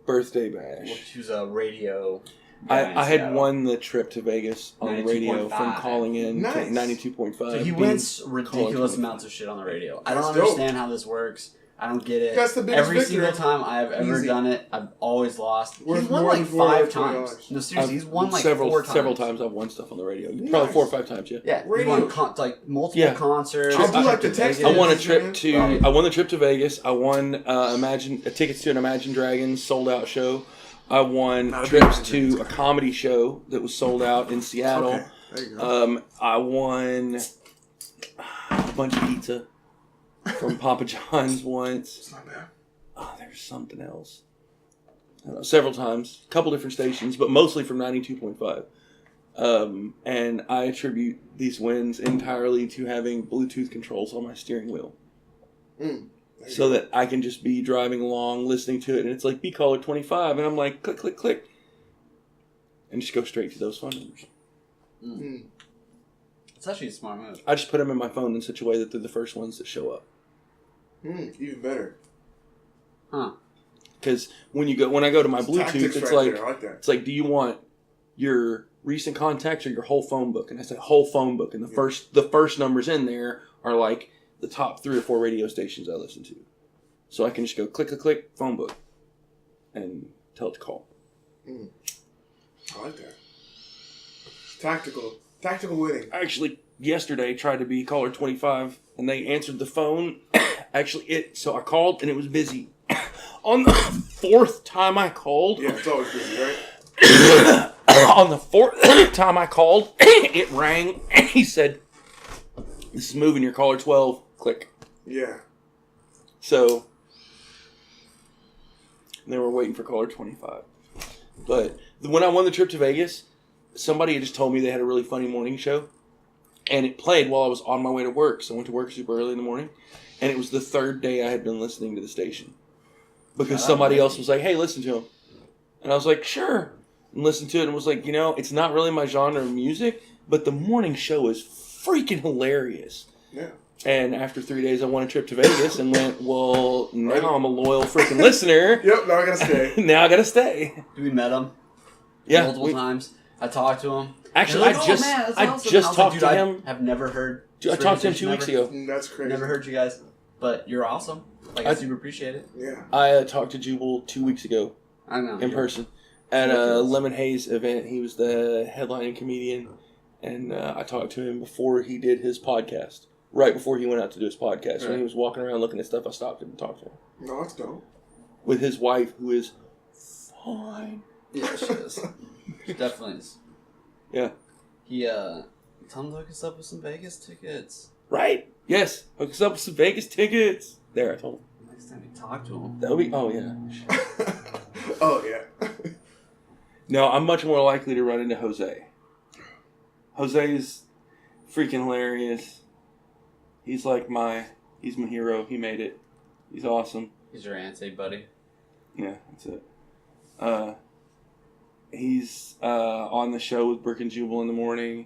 birthday bash. Which was a radio. I had won the trip to Vegas on the radio from calling in to 92.5. So he wins ridiculous amounts of shit on the radio. I don't understand how this works. I don't get it. That's the biggest Every single time I've ever done it, I've always lost. He's won like 5 times. No, seriously, he's won like 4 times. Several times I've won stuff on the radio. Probably 4 or 5 times, yeah. Yeah, he won like multiple concerts. I do like the text. I won a trip to. I won the trip to Vegas. I won tickets to an Imagine Dragons sold out show. I won trips to a comedy show that was sold out in Seattle. Okay. There you go. I won a bunch of pizza from Papa John's once. It's not bad. Oh, there's something else. I don't know, several times, a couple different stations, but mostly from 92.5. And I attribute these wins entirely to having Bluetooth controls on my steering wheel. So that I can just be driving along, listening to it, and it's like, be caller 25, and I'm like, click, click, click. And just go straight to those phone numbers. It's actually a smart move. I just put them in my phone in such a way that they're the first ones that show up. Even better. Huh. Because when I go to my Bluetooth, it's right like, it's like, do you want your recent contacts or your whole phone book? And I said whole phone book, and the first numbers in there are like the top 3 or 4 radio stations I listen to. So I can just go click, click, click, phone book, and tell it to call. I like that. Tactical winning. I actually yesterday tried to be caller 25, and they answered the phone. So I called, and it was busy. On the 4th time I called... Yeah, it's always busy, right? On the 4th time I called, it rang, and he said, "This is moving, your caller 12. Click." Yeah. So And they were waiting for caller 25. But when I won the trip to Vegas, somebody had just told me they had a really funny morning show. And it played while I was on my way to work. So I went to work super early in the morning. And it was the third day I had been listening to the station. Because somebody else was like, hey, listen to him. And I was like, sure. And listened to it and was like, you know, it's not really my genre of music, but the morning show is freaking hilarious. Yeah. And after 3 days, I won a trip to Vegas and went, well, now I'm a loyal freaking listener. Yep, now I gotta stay. Now I gotta stay. We met him. Yeah. Multiple times. I talked to him. Actually, like, I awesome. just talked to I him. have never heard. I talked to him 2 weeks ago. That's crazy. Never heard you guys, but you're awesome. Like, I super appreciate it. Yeah. I talked to Jubal 2 weeks ago. I know. In person. At a Lemon Haze event. He was the headlining comedian. And I talked to him before he did his podcast. Right before he went out to do his podcast. Right. When he was walking around looking at stuff, I stopped him and talked to him. No, that's dope. With his wife, who is fine. Yeah, she is. She definitely is. Yeah. He, tell him to hook us up with some Vegas tickets. Right? Yes. Hook us up with some Vegas tickets. There, I told him. Next time you talk to him. That would be, oh, yeah. Oh, yeah. No, I'm much more likely to run into Jose. Jose's freaking hilarious. He's he's my hero. He made it. He's awesome. He's your auntie, buddy. Yeah, that's it. He's on the show with Brick and Jubal in the morning.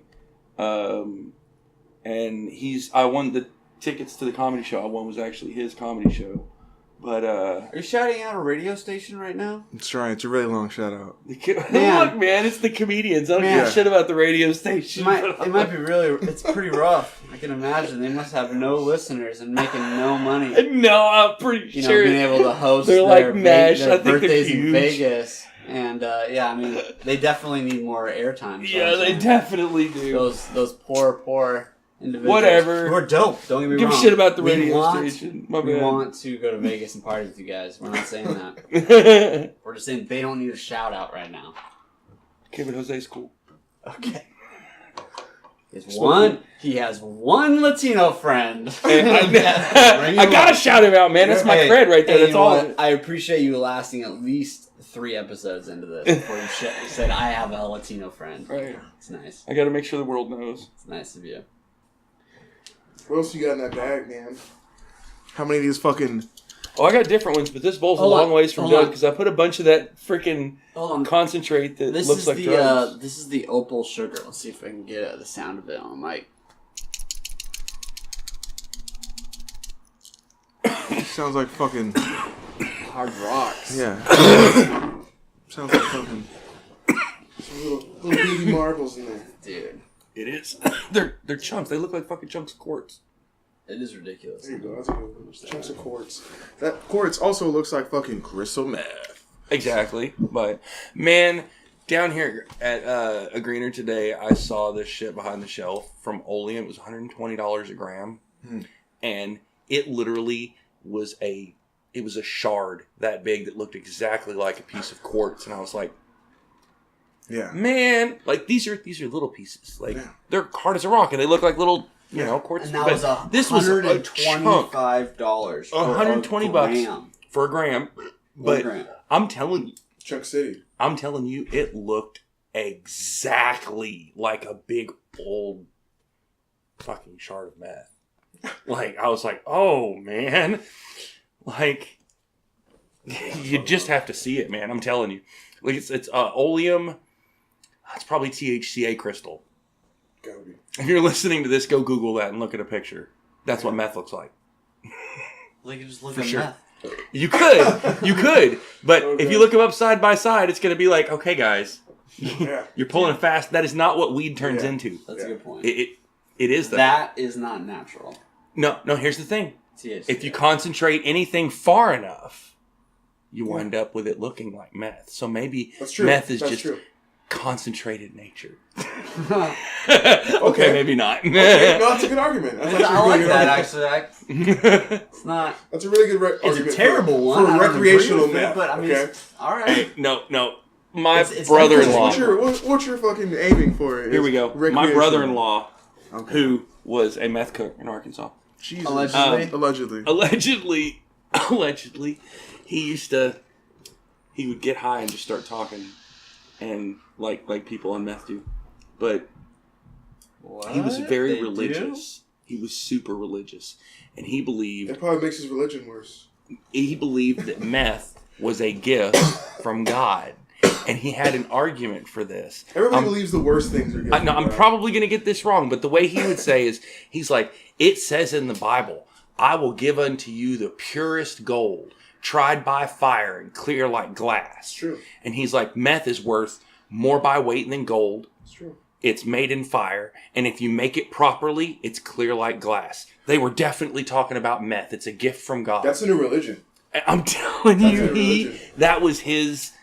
And I won the tickets to the comedy show. I won was actually his comedy show. But are you shouting out a radio station right now? It's right. It's a really long shout out. Look, man, it's the comedians. I don't give a shit about the radio station. It might be it's pretty rough. I can imagine they must have no listeners and making no money. No, I'm pretty sure being able to host they're their, like Nash. their I think birthdays they're huge. in Vegas. And yeah, I mean, they definitely need more airtime. Yeah, they definitely do. Those poor individuals. Whatever. Who are dope. Don't get me wrong. Give a shit about the radio station. We want to go to Vegas and party with you guys. We're not saying that. We're just saying they don't need a shout out right now. Okay, but Jose's cool. Okay. He has one Latino friend. I gotta shout him out, man. That's my cred right there. That's all. I appreciate you lasting at least 3 episodes into this before you said I have a Latino friend. Right. It's nice. I gotta make sure the world knows. It's nice of you. What else you got in that bag, man? How many of these fucking... Oh, I got different ones, but this bowl's a long ways from done because I put a bunch of that freaking concentrate that looks like drugs. This is the opal sugar. Let's see if I can get the sound of it on the mic. Sounds like fucking... Hard rocks. Yeah. Sounds like fucking... Some little baby marbles in there. Dude. It is. They're chunks. They look like fucking chunks of quartz. It is ridiculous. There you go. That's a good one. Chunks of quartz. That quartz also looks like fucking crystal meth. Exactly. But, man, down here at a greener today, I saw this shit behind the shelf from Olean. It was $120 a gram. And it literally was a shard that big that looked exactly like a piece of quartz. And I was like, yeah, man, like these are little pieces. Like they're hard as a rock, and they look like little, quartz. And that was $125. $120 for a gram. But I'm telling you, Chuck City. I'm telling you, it looked exactly like a big old fucking shard of meth. Like I was like, oh man, like you just have to see it, man. I'm telling you, like it's oleum. It's probably THCA crystal. Gotta be. If you're listening to this, go Google that and look at a picture. That's what meth looks like. Like you just look at meth. You could, but if you look them up side by side, it's gonna be like, okay, guys, you're pulling it fast. That is not what weed turns into. That's a good point. It is though. That is not natural. No. Here's the thing: THCA. if you concentrate anything far enough, you wind up with it looking like meth. So maybe meth is just concentrated nature. Okay, maybe not. Okay, no, that's a good argument. I like that actually. It's not. That's a really good argument. It's a terrible one for recreational meth. But I mean, all right. No. My brother-in-law. What's your fucking aiming for? Here we go. My brother-in-law, who was a meth cook in Arkansas. Jesus. Allegedly, he used to he would get high and just start talking, and like people on meth do. But he was very religious. He was super religious, and he believed It probably makes his religion worse. He believed that meth was a gift from God, and he had an argument for this. Everybody believes the worst things are gifts. I'm probably going to get this wrong, but the way he would say is, he's like, it says in the Bible, I will give unto you the purest gold, tried by fire and clear like glass. It's true. And he's like, meth is worth more by weight than gold. It's true. It's made in fire, and if you make it properly, it's clear like glass. They were definitely talking about meth. It's a gift from God. That's a new religion. I'm telling you, that was his.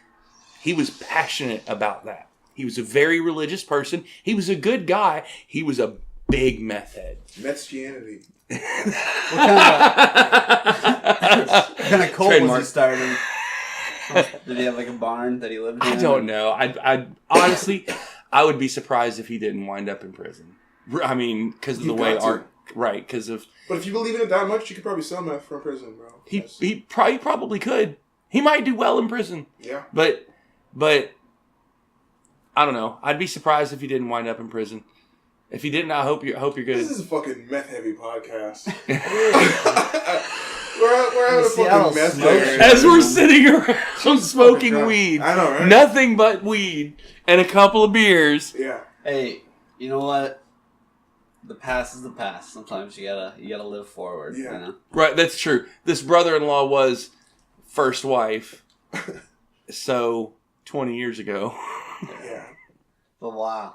He was passionate about that. He was a very religious person. He was a good guy. He was a big meth head. Methstianity. What kind of cult was he starting? Did he have like a barn that he lived in? I don't know. I honestly, I would be surprised if he didn't wind up in prison. I mean, because of the way art, right? Because of. But if you believe in it that much, you could probably sell meth from prison, bro. He probably could. He might do well in prison. Yeah. But I don't know. I'd be surprised if he didn't wind up in prison. If he didn't, I hope you're good. This is a fucking meth heavy podcast. we're having a fucking meth day. As we're sitting around smoking weed. I know, right? Nothing but weed and a couple of beers. Yeah. Hey, you know what? The past is the past. Sometimes you gotta live forward. Yeah. You know? Right, that's true. This brother-in-law was first wife. So 20 years ago. Yeah. But wow.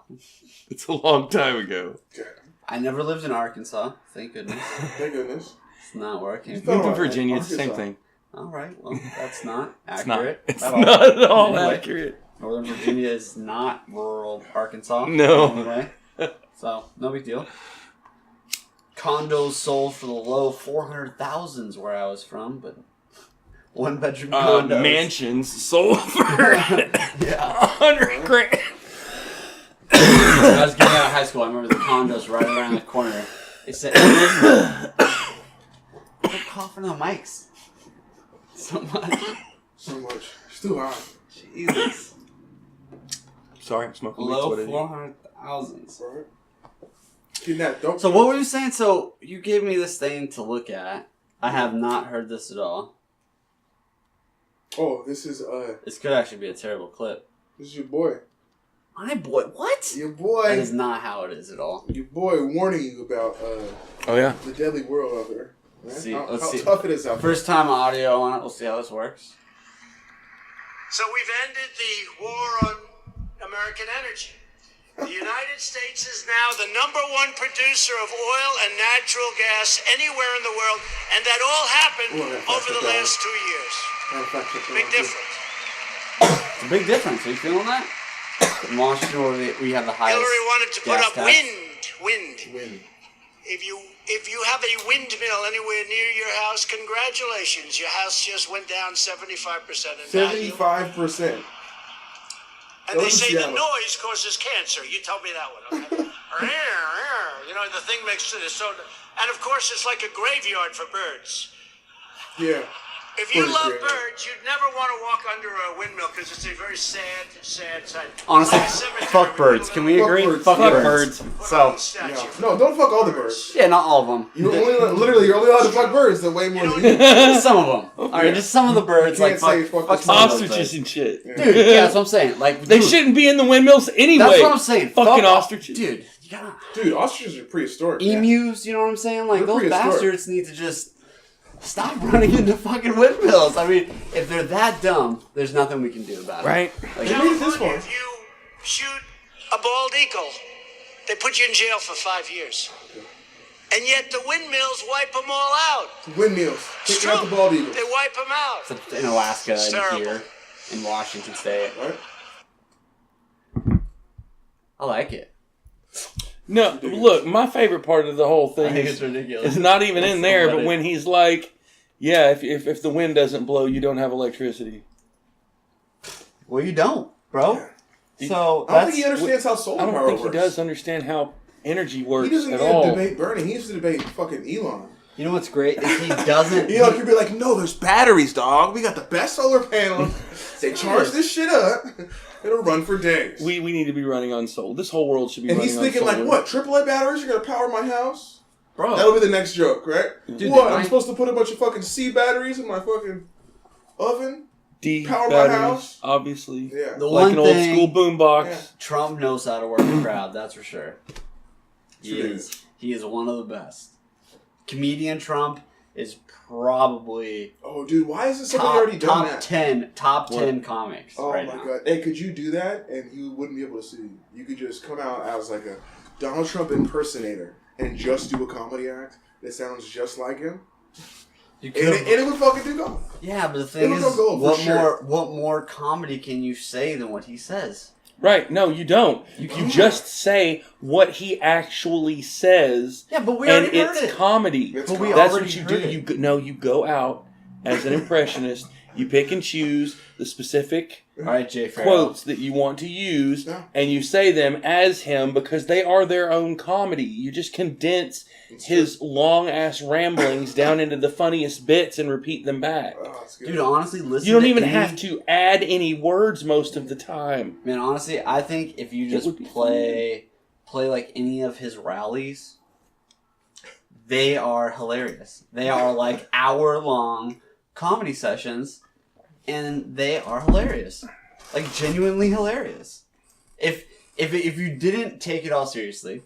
It's a long time ago. I never lived in Arkansas. Thank goodness. Thank goodness. It's not working. Moved to Virginia, it's the same thing. All right. Well, that's not It's accurate. not. It's not at all accurate. Northern Virginia is not rural Arkansas. No. Anyway. So, no big deal. Condos sold for the low 400,000s where I was from, but one-bedroom condos. Mansions sold for 100 grand. I was getting out of high school. I remember the condos right around the corner. They said, they're coughing on mics. So much. So much. It's too hot. Jesus. Sorry, I'm smoking weed. Low What is it? 400,000s. Right? Kidnap, don't. So what were you saying? So you gave me this thing to look at. I have not heard this at all. Oh, this is This could actually be a terrible clip. this is your boy. My boy, what? Your boy. That is not how it is at all. Your boy warning you about Oh, yeah? the deadly world out there. Man. See, how let's see. tough it is out there. First time audio on it. We'll see how this works. So we've ended the war on American energy. The United States is now the #1 producer of oil and natural gas anywhere in the world, and that all happened over the last 2 years. Big difference. It's a big difference. Are you feeling that? In Washington, where we have the highest Hillary wanted to put gas up tax. Win. If you have a windmill anywhere near your house, congratulations. Your house just went down 75% in value. 75%. And they say the noise causes cancer. You told me that one, okay? You know, the thing makes it so... And, of course, it's like a graveyard for birds. Yeah. If you love birds, you'd never want to walk under a windmill because it's a very sad sight. Honestly, Like a cemetery fuck with birds. Can we Fuck agree? birds. Fuck Yes. birds. Put a So, little statue. Yeah. No, don't fuck all the birds. yeah, not all of them. You're only allowed to fuck birds. They're way more than you. Some of them. All right, just some of the birds. You Like can't say fuck fuck some of those Ostriches birds. and shit. Dude, yeah, that's what I'm saying. Like They dude, shouldn't be in the windmills anyway. That's what I'm saying. Fucking Fuck ostriches. Dude, you gotta... Dude, ostriches are prehistoric. man. Emus, you know what I'm saying? Like, They're those prehistoric. bastards need to just stop running into fucking windmills. I mean, if they're that dumb, there's nothing we can do about it. Right? Like, They made it this far. If you shoot a bald eagle, they put you in jail for 5 years. And yet the windmills wipe them all out. Windmills. It's Taking out true. the bald eagle. They wipe them out. except in Alaska It's and terrible. here in Washington State. Right? I like it. No, look, my favorite part of the whole I thing think it's is ridiculous. it's not even in there, but Somebody- when he's like, yeah, if the wind doesn't blow, you don't have electricity. Well, you don't, bro. Yeah. So I don't think he understands how solar I don't power think works. he does understand how energy works He doesn't at even all. debate Bernie. He used to debate fucking Elon. You know what's great is he doesn't. You know, he'd be like, no, there's batteries, dog. We got the best solar panels. They charge this shit up. It'll run for days. We need to be running on solar. This whole world should be and running on solar. he's thinking like, what? AAA batteries are going to power my house? Bro. That'll be the next joke, right? Dude, what? I'm supposed to put a bunch of fucking C batteries in my fucking oven? D power batteries, my house? obviously. Yeah. The Like one an old thing school boombox. Yeah. Trump knows how to work a crowd, that's for sure. True. He is one of the best. Comedian Trump is probably Oh, dude, why isn't somebody already done that? top 10 comics Oh right my now. god. Hey, could you do that and he wouldn't be able to see you? You could just come out as like a Donald Trump impersonator and just do a comedy act that sounds just like him. You And it would fucking do go. yeah, but the thing It is, would go for what more comedy can you say than what he says? Right, no, you don't. You can't. just say what he actually says. Yeah, but we and already heard it's it. comedy. It's But we That's already what you heard do. it. You go out as an impressionist. You pick and choose the specific All right, Jay Farrell. quotes that you want to use, Yeah. and you say them as him because they are their own comedy. You just condense his long ass ramblings down into the funniest bits and repeat them back. Oh, it's good. Dude, honestly, listen. You don't to even any- have to add any words most of the time. Man, honestly, I think if you just would be play like any of his rallies, they are hilarious. They are like hour-long comedy sessions, and they are hilarious, like genuinely hilarious. If you didn't take it all seriously,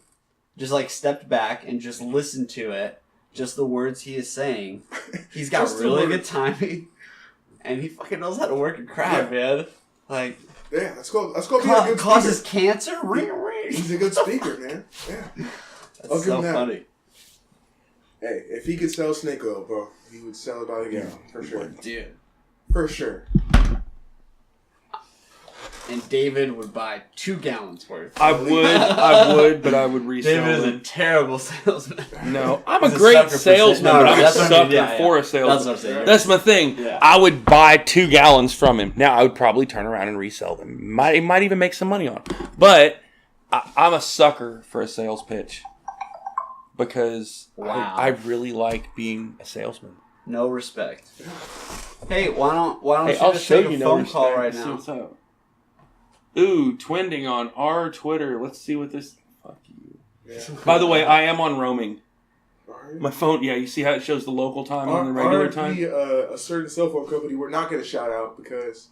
just like stepped back and just listened to it, just the words he is saying, he's got Just the really good words. timing, and he fucking knows how to work a crowd, man. Like. Yeah, let's go be a good Causes speaker. cancer? Ring, ring. He's a good speaker, man. Yeah. That's I'll give so him that. funny. Hey, if he could sell snake oil, bro, he would sell it by the gallon. For sure. Dude. For sure. And David would buy 2 gallons worth. I would, but I would resell David is a them. terrible salesman. No, I'm a He's great sucker for salesman, sales. but I'm a that's what I sucker mean, yeah, for yeah. a salesman. That's what I'm saying. That's my thing. Yeah. I would buy 2 gallons from him. Now, I would probably turn around and resell them. Might even make some money on them. But I'm a sucker for a sales pitch because Wow. I really like being a salesman. No respect. Hey, why don't Hey, you I'll just show take you a no phone respect. call right Let's see now? what's up. Ooh, twinding on our Twitter. Let's see what this... Fuck you. Yeah. By the way, I am on roaming. Alright. My phone, yeah, you see how it shows the local time on the regular time? A certain cell phone company we're not going to shout out because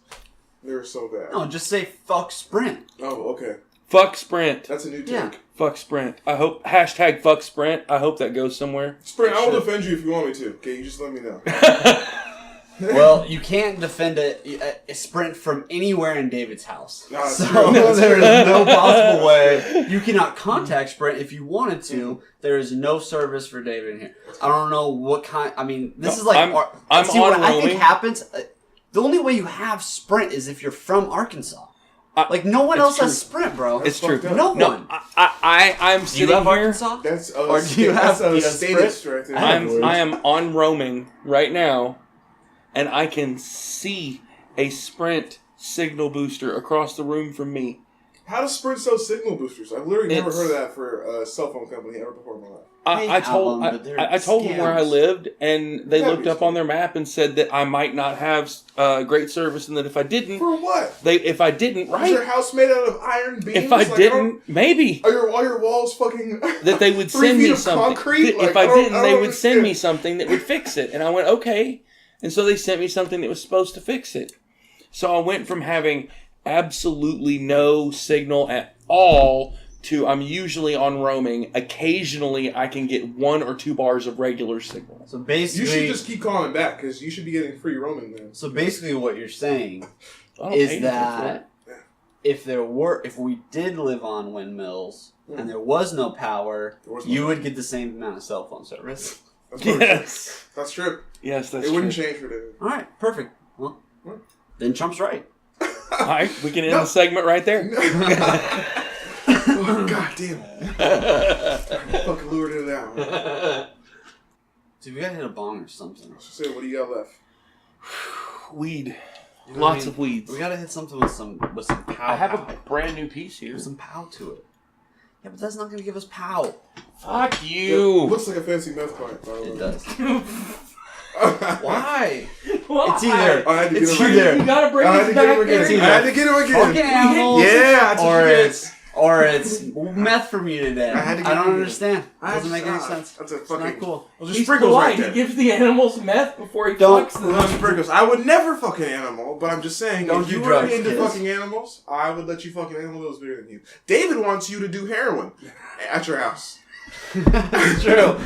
they're so bad. No, just say fuck Sprint. Oh, okay. Fuck Sprint. That's a new take. Yeah. Fuck Sprint. I hope, hashtag fuck Sprint. I hope that goes somewhere. Sprint, I will Should. defend you if you want me to. Okay, you just let me know. Well, you can't defend a Sprint from anywhere in David's house. Nah, that's So true. That's there true. is no possible way. You cannot contact Sprint if you wanted to. There is no service for David in here. I don't know what kind. I mean, this No, is like. I'm see, on what I roaming. think happens. The only way you have Sprint is if you're from Arkansas. Like no one it's else true. has Sprint, bro. It's true. fucked up. No No, one. I'm Do sitting you have here. Arkansas? That's Or do you have- that's a do you have statist Sprint? right there. I am on roaming right now, and I can see a Sprint signal booster across the room from me. How does Sprint sell signal boosters? I've literally never It's- heard of that for a cell phone company ever before in my life. I told have 'em, but they're I told them where I scams. lived, and they Yeah, looked up on their map and said that I might not have great service, and that if I didn't, For what? if I didn't, Is your right? house made out of iron beams? If I don't- didn't, maybe Are all your walls fucking... that they would 3 send feet me of something. concrete? If Like, I don't- didn't, they don't would send me understand. something that would fix it, and I went okay, and so they sent me something that was supposed to fix it. So I went from having absolutely no signal at all to I'm usually on roaming. Occasionally, I can get 1 or 2 bars of regular signal. So You basically, should just keep calling back because you should be getting free roaming then. so basically, what you're saying I don't hate is it that Yeah. if we did live on windmills and there was no power, There was no you power. would get the same amount of cell phone service. That's for it. true. Yes, That's true. yes, that's It wouldn't true. change for David. All right, perfect. Well, What? then Trump's right. All right, we can end No. the segment right there. Oh, God damn it. Fucking lured it out. Dude, we gotta hit a bong or something. So say, what do you got left? Weed, You know what I lots mean? of weeds. We gotta hit something with some pow. I have pow. a brand new piece here. With some pow to it. Yeah, but that's not gonna give us pow. Fuck It you. looks like a fancy meth pipe, by the way. It does. Why? Well, It's either. I had to It's get him again. either. You gotta bring I had us to get him back again. there. I had to get him again. Fucking animals. Yeah, that's what you get. Or it's meth from you today. I had to get I don't him understand. I Doesn't make any just- sense. That's a It's fucking. not cool. Well, just He's sprinkles polite. right there. He gives the animals meth before he Don't- fucks Well, them. sprinkles. I would never fuck an animal, but I'm just saying, Don't if do you were drugs, into kids. fucking animals, I would let you fuck an animal that was bigger than you. David wants you to do heroin at your house. It's true.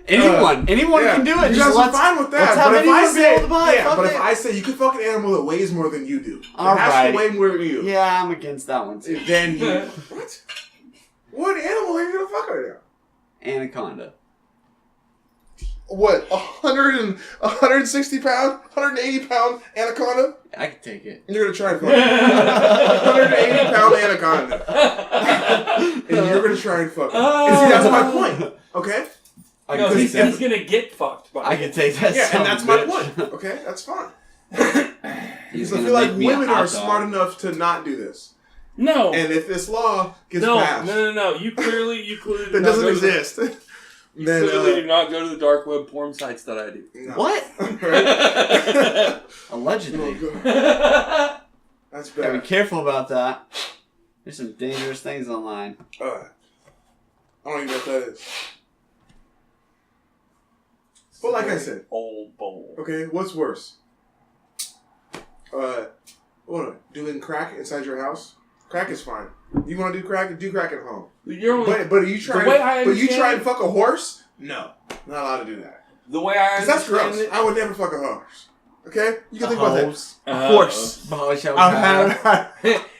Anyone Yeah, can do it. You Just guys are fine with that. let's have But if I anyone be say, able to buy it. yeah, Fuck but it. if I say you can fuck an animal that weighs more than you do, All it has right. to weigh more than you. Yeah, I'm against that one too. Then you what? What animal are you gonna fuck right now? Anaconda. What? 160 pound, 180 pound anaconda? I can take it. You're gonna try and fuck it. 180 pound anaconda. And you're gonna try and fuck it. And see, that's my point. Okay? I No, can he's take that. gonna get fucked by I can take that. Yeah, son and that's of my a bitch. point. Okay? That's fine. He's Because I gonna feel like make me a women hot are dog. smart enough to not do this. No. And if this law gets No, passed, no. You clearly that do not doesn't go to the- exist. You then clearly do not go to the dark web porn sites that I do. no. What? Right? Allegedly. Oh, God. That's Gotta be bad. careful about that. There's some dangerous things online. I don't even know what that is. But like I said, Old bowl. okay, what's worse? Doing crack inside your house? Crack is fine. You want to do crack at home. You're only, But you try. way I But you understand try it- and fuck a horse? No, not allowed to do that. the way I Because that's understand gross. it. I would never fuck a horse. Okay, you can think about that. A Horse.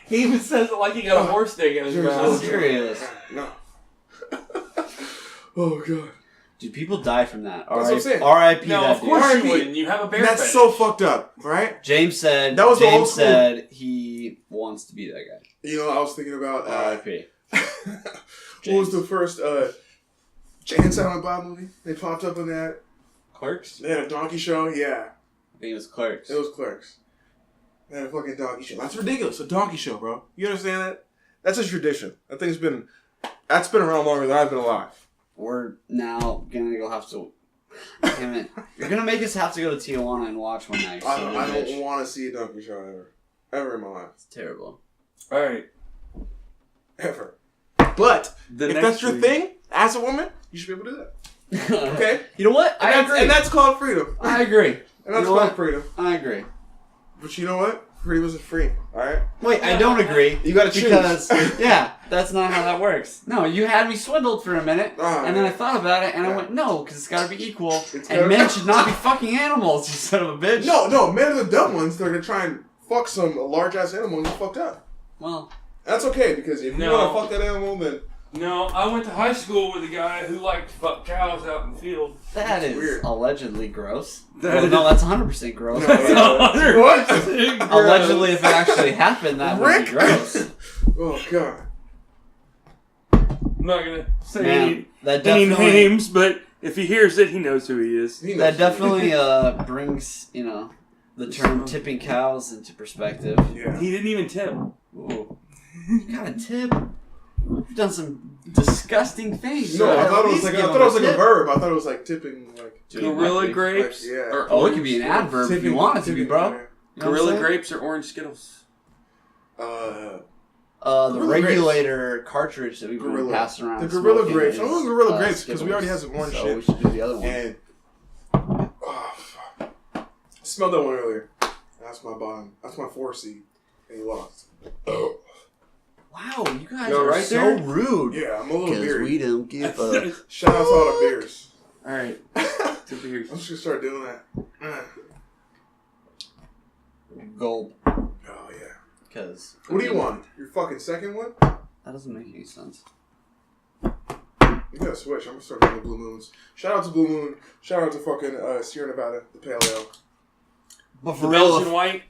He even says it like he got a horse dick in his Seriously. I'm mouth. serious. No. Oh god. Dude, people die from that. That's what I'm saying. R.I.P. No, that of course R.I.P. you wouldn't. You have a bear That's fetish. so fucked up, right? James said. That was the old James school. said he wants to be that guy. You know, I was thinking about R.I.P. what was the first Jay and Silent Bob movie? They popped up in that. Clerks? They had a donkey show. Yeah, I think it was Clerks. it was Clerks. They had a fucking donkey show. That's ridiculous. A donkey show, bro. You understand that? That's a tradition. That's been around longer than I've been alive. We're now gonna go have to. Damn it! You're gonna make us have to go to Tijuana and watch one night. I son of a bitch. don't want to see a donkey show ever in my life, It's terrible. All right. ever. But The if next that's your week- thing, as a woman, you should be able to do that. Okay, You know what? I agree. and that's called freedom. I agree. And that's You know called what? freedom. I agree. But you know what? Freedom isn't free. All right. Wait, I don't agree. You gotta choose. Because, yeah, that's not how that works. No, you had me swindled for a minute, and then I thought about it, and I went, no, because it's gotta be equal, It's and gotta- men should not be fucking animals, you son of a bitch. No, men are the dumb ones. They're gonna try and fuck some large ass animal and get fucked up. Well, That's okay because if you No. want to fuck that animal, then No, I went to high school with a guy who liked to fuck cows out in the field. that is weird. allegedly gross. That Well, is- no, that's 100% gross. What? Allegedly, if it actually happened, that would Rick? be gross. Oh god. I'm not gonna say Man, that any definitely, names, but if he hears it, he knows who he is. He knows. that definitely brings, the term tipping cows into perspective. Yeah. He didn't even tip. Ooh. You got a tip? You've done some disgusting things. No, You I gotta thought at it was least like give I him thought it was like a tip. verb. I thought it was like tipping, like Dude, Gorilla might be. grapes. Like, yeah. Or Oh, it could be an orange adverb if you tipping- want it to be, tipping, bro. yeah. You know what I'm Gorilla saying? grapes or orange Skittles? The Gorilla regulator cartridge that we've been Gorilla. passing around. The Gorilla smoking grapes. is, I'm going Gorilla grapes because Skittles. we already have some orange So shit. we should do the other one. And oh fuck, I smelled that one earlier. That's my bottom. That's my 4C, and he lost. Oh. Wow, you guys Yo, are right so there? rude. Yeah, I'm a little Because beery. we don't give a Shout out to all the beers. Alright. I'm To beers. just gonna start doing that. gulp. Oh yeah. Because What do you want? Your fucking second one? That doesn't make any sense. You gotta switch. I'm gonna start doing the Blue Moons. Shout out to Blue Moon. Shout out to fucking Sierra Nevada, the Pale Ale. But The for real, Belgian white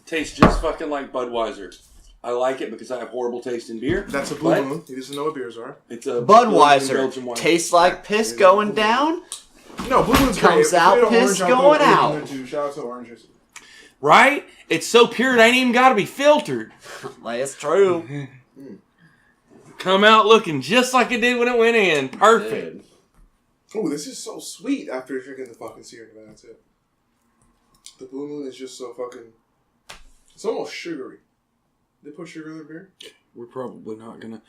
tastes just fucking like Budweiser. I like it because I have horrible taste in beer. That's a Blue But Moon. He doesn't know what beers are. It's a Budweiser Belgian white. tastes like piss going down. No, Blue Moon's Comes great. If out you get an piss orange, I'll throw going a Blue Moon out. in too. Shout out to oranges. Right? It's so pure it ain't even got to be filtered. That's true. come out looking just like it did when it went in. Perfect. Dude. Oh, this is so sweet after drinking the fucking Sierra Nevada too. The Blue Moon is just so fucking... It's almost sugary. They put sugar in their beer? We're probably not gonna.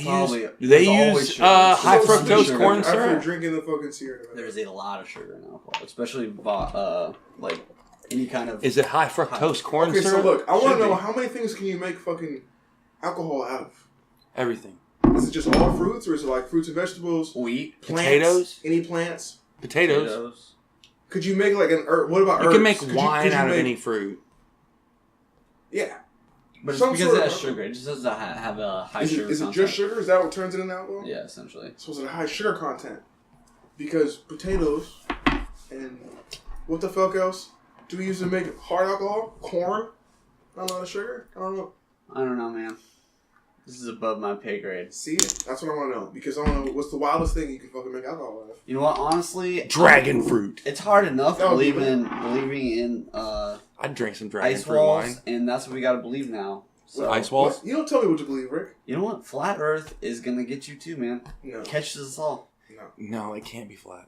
Probably. Do they There's use always sugar. high So fructose sugar corn after syrup? drinking the fucking Sierra Nevada. There's a lot of sugar in alcohol, especially like any kind of. Is it high fructose corn Okay, syrup? so look, I want Should to know be. how many things can you make fucking alcohol out of? Everything. Is it just all fruits, or is it like fruits and vegetables? wheat, Plants? Potatoes? Any plants? Potatoes. Could you make like an herb? What about You herbs? can make Could wine could out of make- any fruit. Yeah. but it's Some because sort it of- has sugar. It just doesn't have a high Is sugar it content. just sugar? Is that what turns it into alcohol? Yeah, essentially. So is it a high sugar content? Because potatoes and what the fuck else do we use to make hard alcohol? Corn? Not a lot of sugar? I don't know. I don't know, man. This is above my pay grade. See? That's what I want to know. Because I want to know what's the wildest thing you can fucking make alcohol out of. You know what? Honestly, Dragon fruit. it's hard enough That would be believing in I'd drink some dragon ice fruit walls, wine. and that's what we got to believe now. So, Ice walls? You don't tell me what to believe, Rick. you know what? Flat Earth is gonna get you too, man. No. Catches us all. No. No, it can't be flat.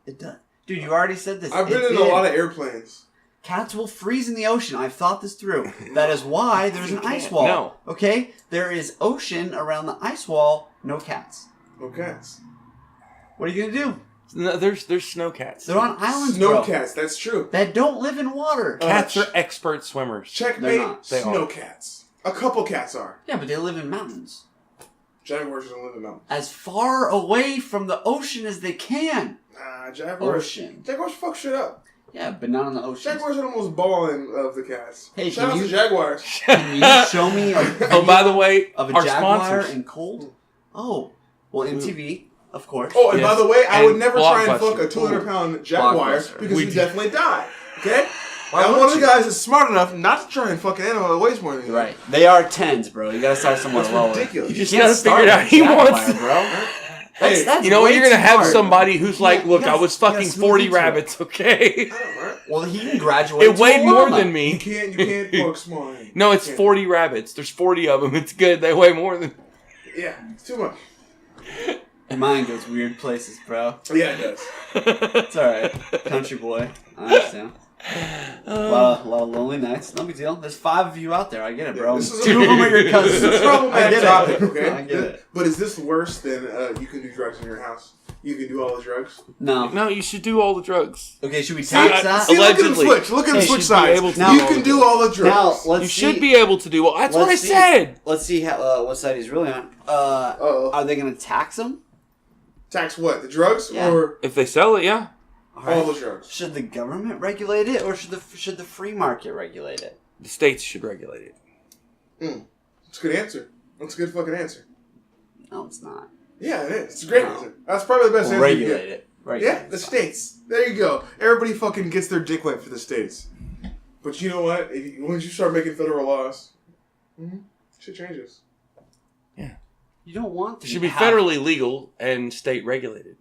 It does, dude. You already said this. I've been It in did. a lot of airplanes. Cats will freeze in the ocean. I've thought this through. That is why there's an ice can't. wall. No. Okay? There is ocean around the ice wall, no cats. No cats. What are you going to do? No, there's snow cats. They're on islands, Snow bro, cats, that's true. that don't live in water. Cats are expert swimmers. They're Checkmate, not. They snow are. cats. A couple cats are. Yeah, but they live in mountains. Jaguars don't live in mountains. As far away from the ocean as they can. Nah, Jaguars. Ocean. Jaguars fuck shit up. Yeah, but not on the ocean. Jaguars are the most balling of the cats. Hey, Shout out can to you- Jaguars. Can you show me a Oh, by the way, of a our jaguar sponsors. in cold? Oh, well, MTV, of course. Oh, and Yes. by the way, I And would never try and Blockbuster. fuck a 200-pound Jaguar Blockbuster. because We we do. definitely die. Okay? Why I'm would one of the you? guys that's smart enough not to try and fuck an animal that weighs more than you. Right. They are tens, bro. You gotta start somewhere That's lower. ridiculous. You just can't gotta start figure it out. with He Jaguar, wants. bro. Hey, That's You know what? way You're gonna too have hard. somebody who's like, Yeah, "Look, you I was gotta fucking smooth 40 into it. rabbits, okay? I know, right? Well, he can graduate. It to weighed a more llama. than You me." can't fuck small. No, it's You can't. 40 rabbits. There's 40 of them. It's good. They weigh more than. Yeah, it's too much. Your mind goes weird places, bro. Yeah, it does. It's alright. Country boy. I understand. A lot of lonely nights. No big deal. There's 5 of you out there. I get it, bro. This is a- 2 of them are your This cousins. is a I problematic get topic, it. okay? I get it. But is this worse than you can do drugs in your house? You can do all the drugs? No. No, you should do all the drugs. Okay, should we tax that? See, look at the Allegedly. switch. Look at the Hey, switch should be sides. able to Now- You can do all the drugs. Now, let's You see. should be able to do. Well, that's what I Let's see. said. Let's see how, what side he's really on. Uh-oh. Are they going to tax him? Tax what? The drugs Yeah. or If they sell it, yeah. all the drugs? Should the government regulate it, or should the free market regulate it? The states should regulate it. That's a good answer. That's a good fucking answer. No, it's not. Yeah, it is. It's a great No. answer. That's probably the best Well, answer you regulate get. it. Regulate Yeah, it. the states. There you go. Everybody fucking gets their dick wet for the states. But you know what? Once you start making federal laws, shit changes. You don't want to. It should be have- federally legal and state regulated.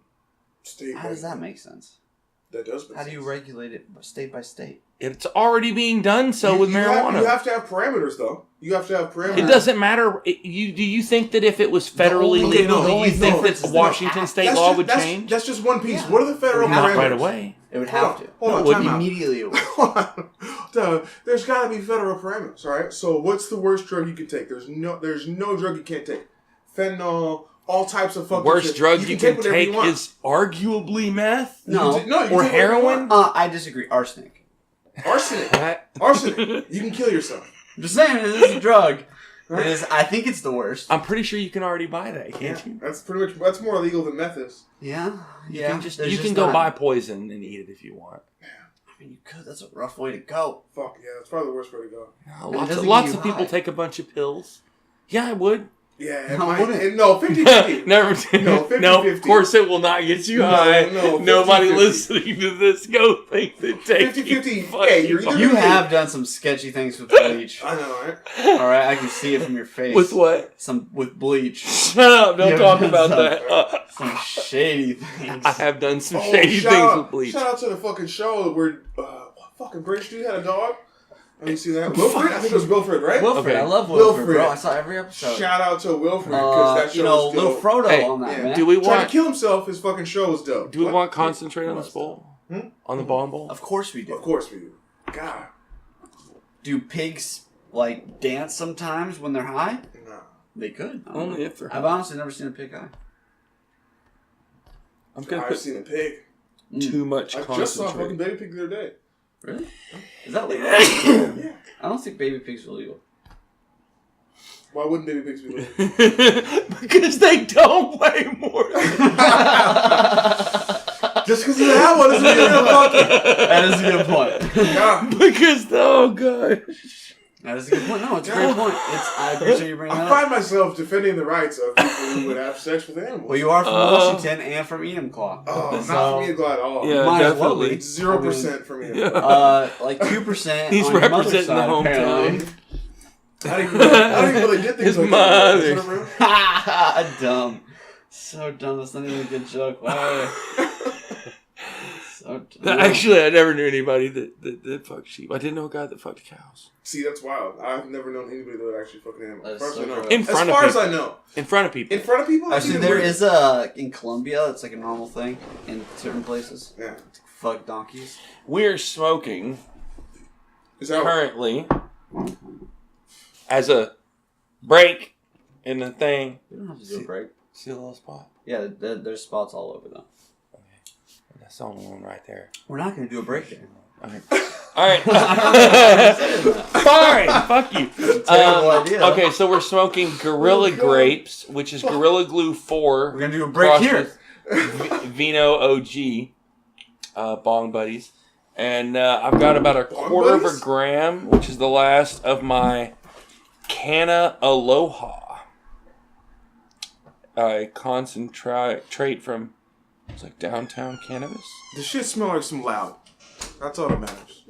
State. How does that make sense? That does make How do you sense. regulate it state by state? It's already being done so with You marijuana. have to have parameters, though. You have to have parameters. It doesn't matter. Do you think that if it was federally only- legal, no, do the you only think difference that is Washington that state That's law just- would that's- change? That's just one piece. Yeah. What are the federal Not parameters? right away. It would Hold have on, to. hold on, No, it time out. Immediately it would. Hold on. Duh, there's got to be federal parameters, all right? So what's the worst drug you can take? There's no drug you can't take. Fentanyl, all types of fucking Worst shit. drug you can whatever take you want. is arguably meth No. You can or take whatever you heroin. want. I disagree. Arsenic. Arsenic. What? Arsenic. You can kill yourself. I'm just saying, it is a drug. It is. I think it's the worst. I'm pretty sure you can already buy that, can't you? That's pretty much. That's more illegal than meth is. Yeah. You Yeah. can just There's you can just go not- buy poison and eat it if you want. I mean, you could. That's a rough way to go. Fuck yeah, that's probably the worst way to go. doesn't Lots get you of people high. take a bunch of pills. Yeah, I would. Yeah, No, wouldn't. 50-50. Never. No, 50-50. No, of course it will not get you No, high. no, 50-50. Nobody listening to this go think that take 50-50. fucking Hey, you're either- You have done some sketchy things with bleach. I know, right? All right, I can see it from your face. With what? With bleach. Shut up! Don't Yeah, talk but about some- that. Some shady things. I have done some Oh, shady shout things out, with bleach. Shout out to the fucking show where fucking British dude had a dog. Let me see that. Wilfred? I think it was Wilfred, right? Wilfred, Okay. I love Wilfred, Wilfred. bro. I saw every episode. Shout out to Wilfred, because that show was little dope. Frodo Hey, on that, yeah. man. Do we Trying to want? kill himself, his fucking show was dope. Do we What? want to concentrate on this bowl? Hmm? On the bong bowl? Of course we do. Of course we do. God. Do pigs, like, dance sometimes when they're high? No. They could. I don't Only know. if they're I've honestly never seen a pig high. I'm gonna I've put seen a pig. too much I just saw a fucking concentrate. baby pig the other day. Really? Is that legal? Yeah. I don't think baby pigs are legal. Why wouldn't baby pigs be legal? Because they don't weigh more. Just because of that one doesn't mean they're fucking. That is a good point. Yeah. Because oh god. That is a good point. No, it's a great point. I appreciate you bringing I that up. find myself defending the rights of people who would have sex with animals. Well, you are from Washington and from Enumclaw. Oh, So, not for me to go at all. Yeah, might as well definitely. be. 0% for me. Yeah. Like 2%. He's on your mother's representing the side, hometown. apparently. I don't even know they did things His like mother. that. Dumb. So dumb. That's not even a good joke. Wow. So dumb. Actually, I never knew anybody that fucked sheep. I didn't know a guy that fucked cows. See, that's wild. I've never known anybody that would actually fucking animals. That's As far as so I know. gross. In As front of far as people. I know. In front of people. In front of people? That's Actually, even there weird. is in Colombia, it's like a normal thing in certain places. Yeah. Fuck donkeys. We're smoking Is that currently as a break in the thing. We don't have to do a break. See the little spot? Yeah, there's spots all over them. That's the only one right there. We're not going to do a break there. Okay. All right. Fine. Fuck you. Terrible idea. Okay, so we're smoking Gorilla Grapes, which is Gorilla Glue 4. We're going to do a break here. Vino OG, Bong Buddies. And I've got about a quarter of a gram, which is the last of my Canna Aloha. Concentrate from, it's like downtown cannabis. The shit smell like some loud. That's all that matters.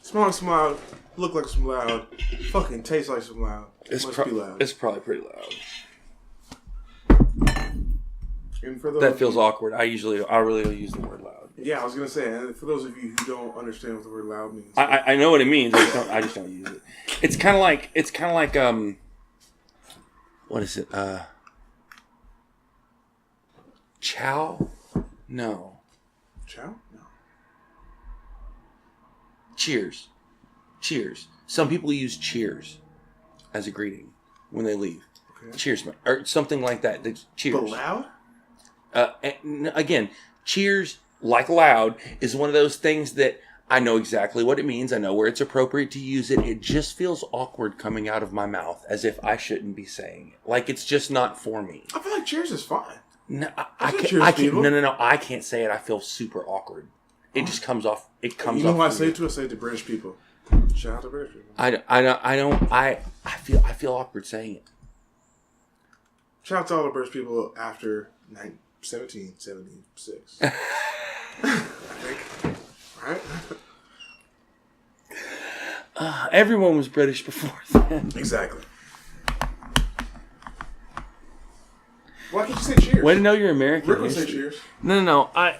Smell like some loud. Look like some loud. Fucking taste like some loud. Must be loud. It's probably pretty loud. And for those That of feels you- awkward. I really don't use the word loud. Yeah, I was gonna say. And for those of you who don't understand what the word loud means, I know what it means. I just don't use it. It's kind of like what is it? Chow? No. chow? No. Cheers. Cheers. Some people use cheers as a greeting when they leave. Okay. Cheers, man. Or something like that. Cheers. But loud? Again, cheers, like loud, is one of those things that I know exactly what it means. I know where it's appropriate to use it. It just feels awkward coming out of my mouth, as if I shouldn't be saying it. Like it's just not for me. I feel like cheers is fine. No, I That's what can't. cheers I can't. people. No. I can't say it. I feel super awkward. It just comes off. It comes. You know off who I weird. say it to? I say it to British people. Shout out to British people. I feel awkward saying it. Shout out to all the British people after 1776. I think. Right? Everyone was British before then. Exactly. Why can't you say cheers? Way to know you're American. Rick would say history. cheers. No. Cheers,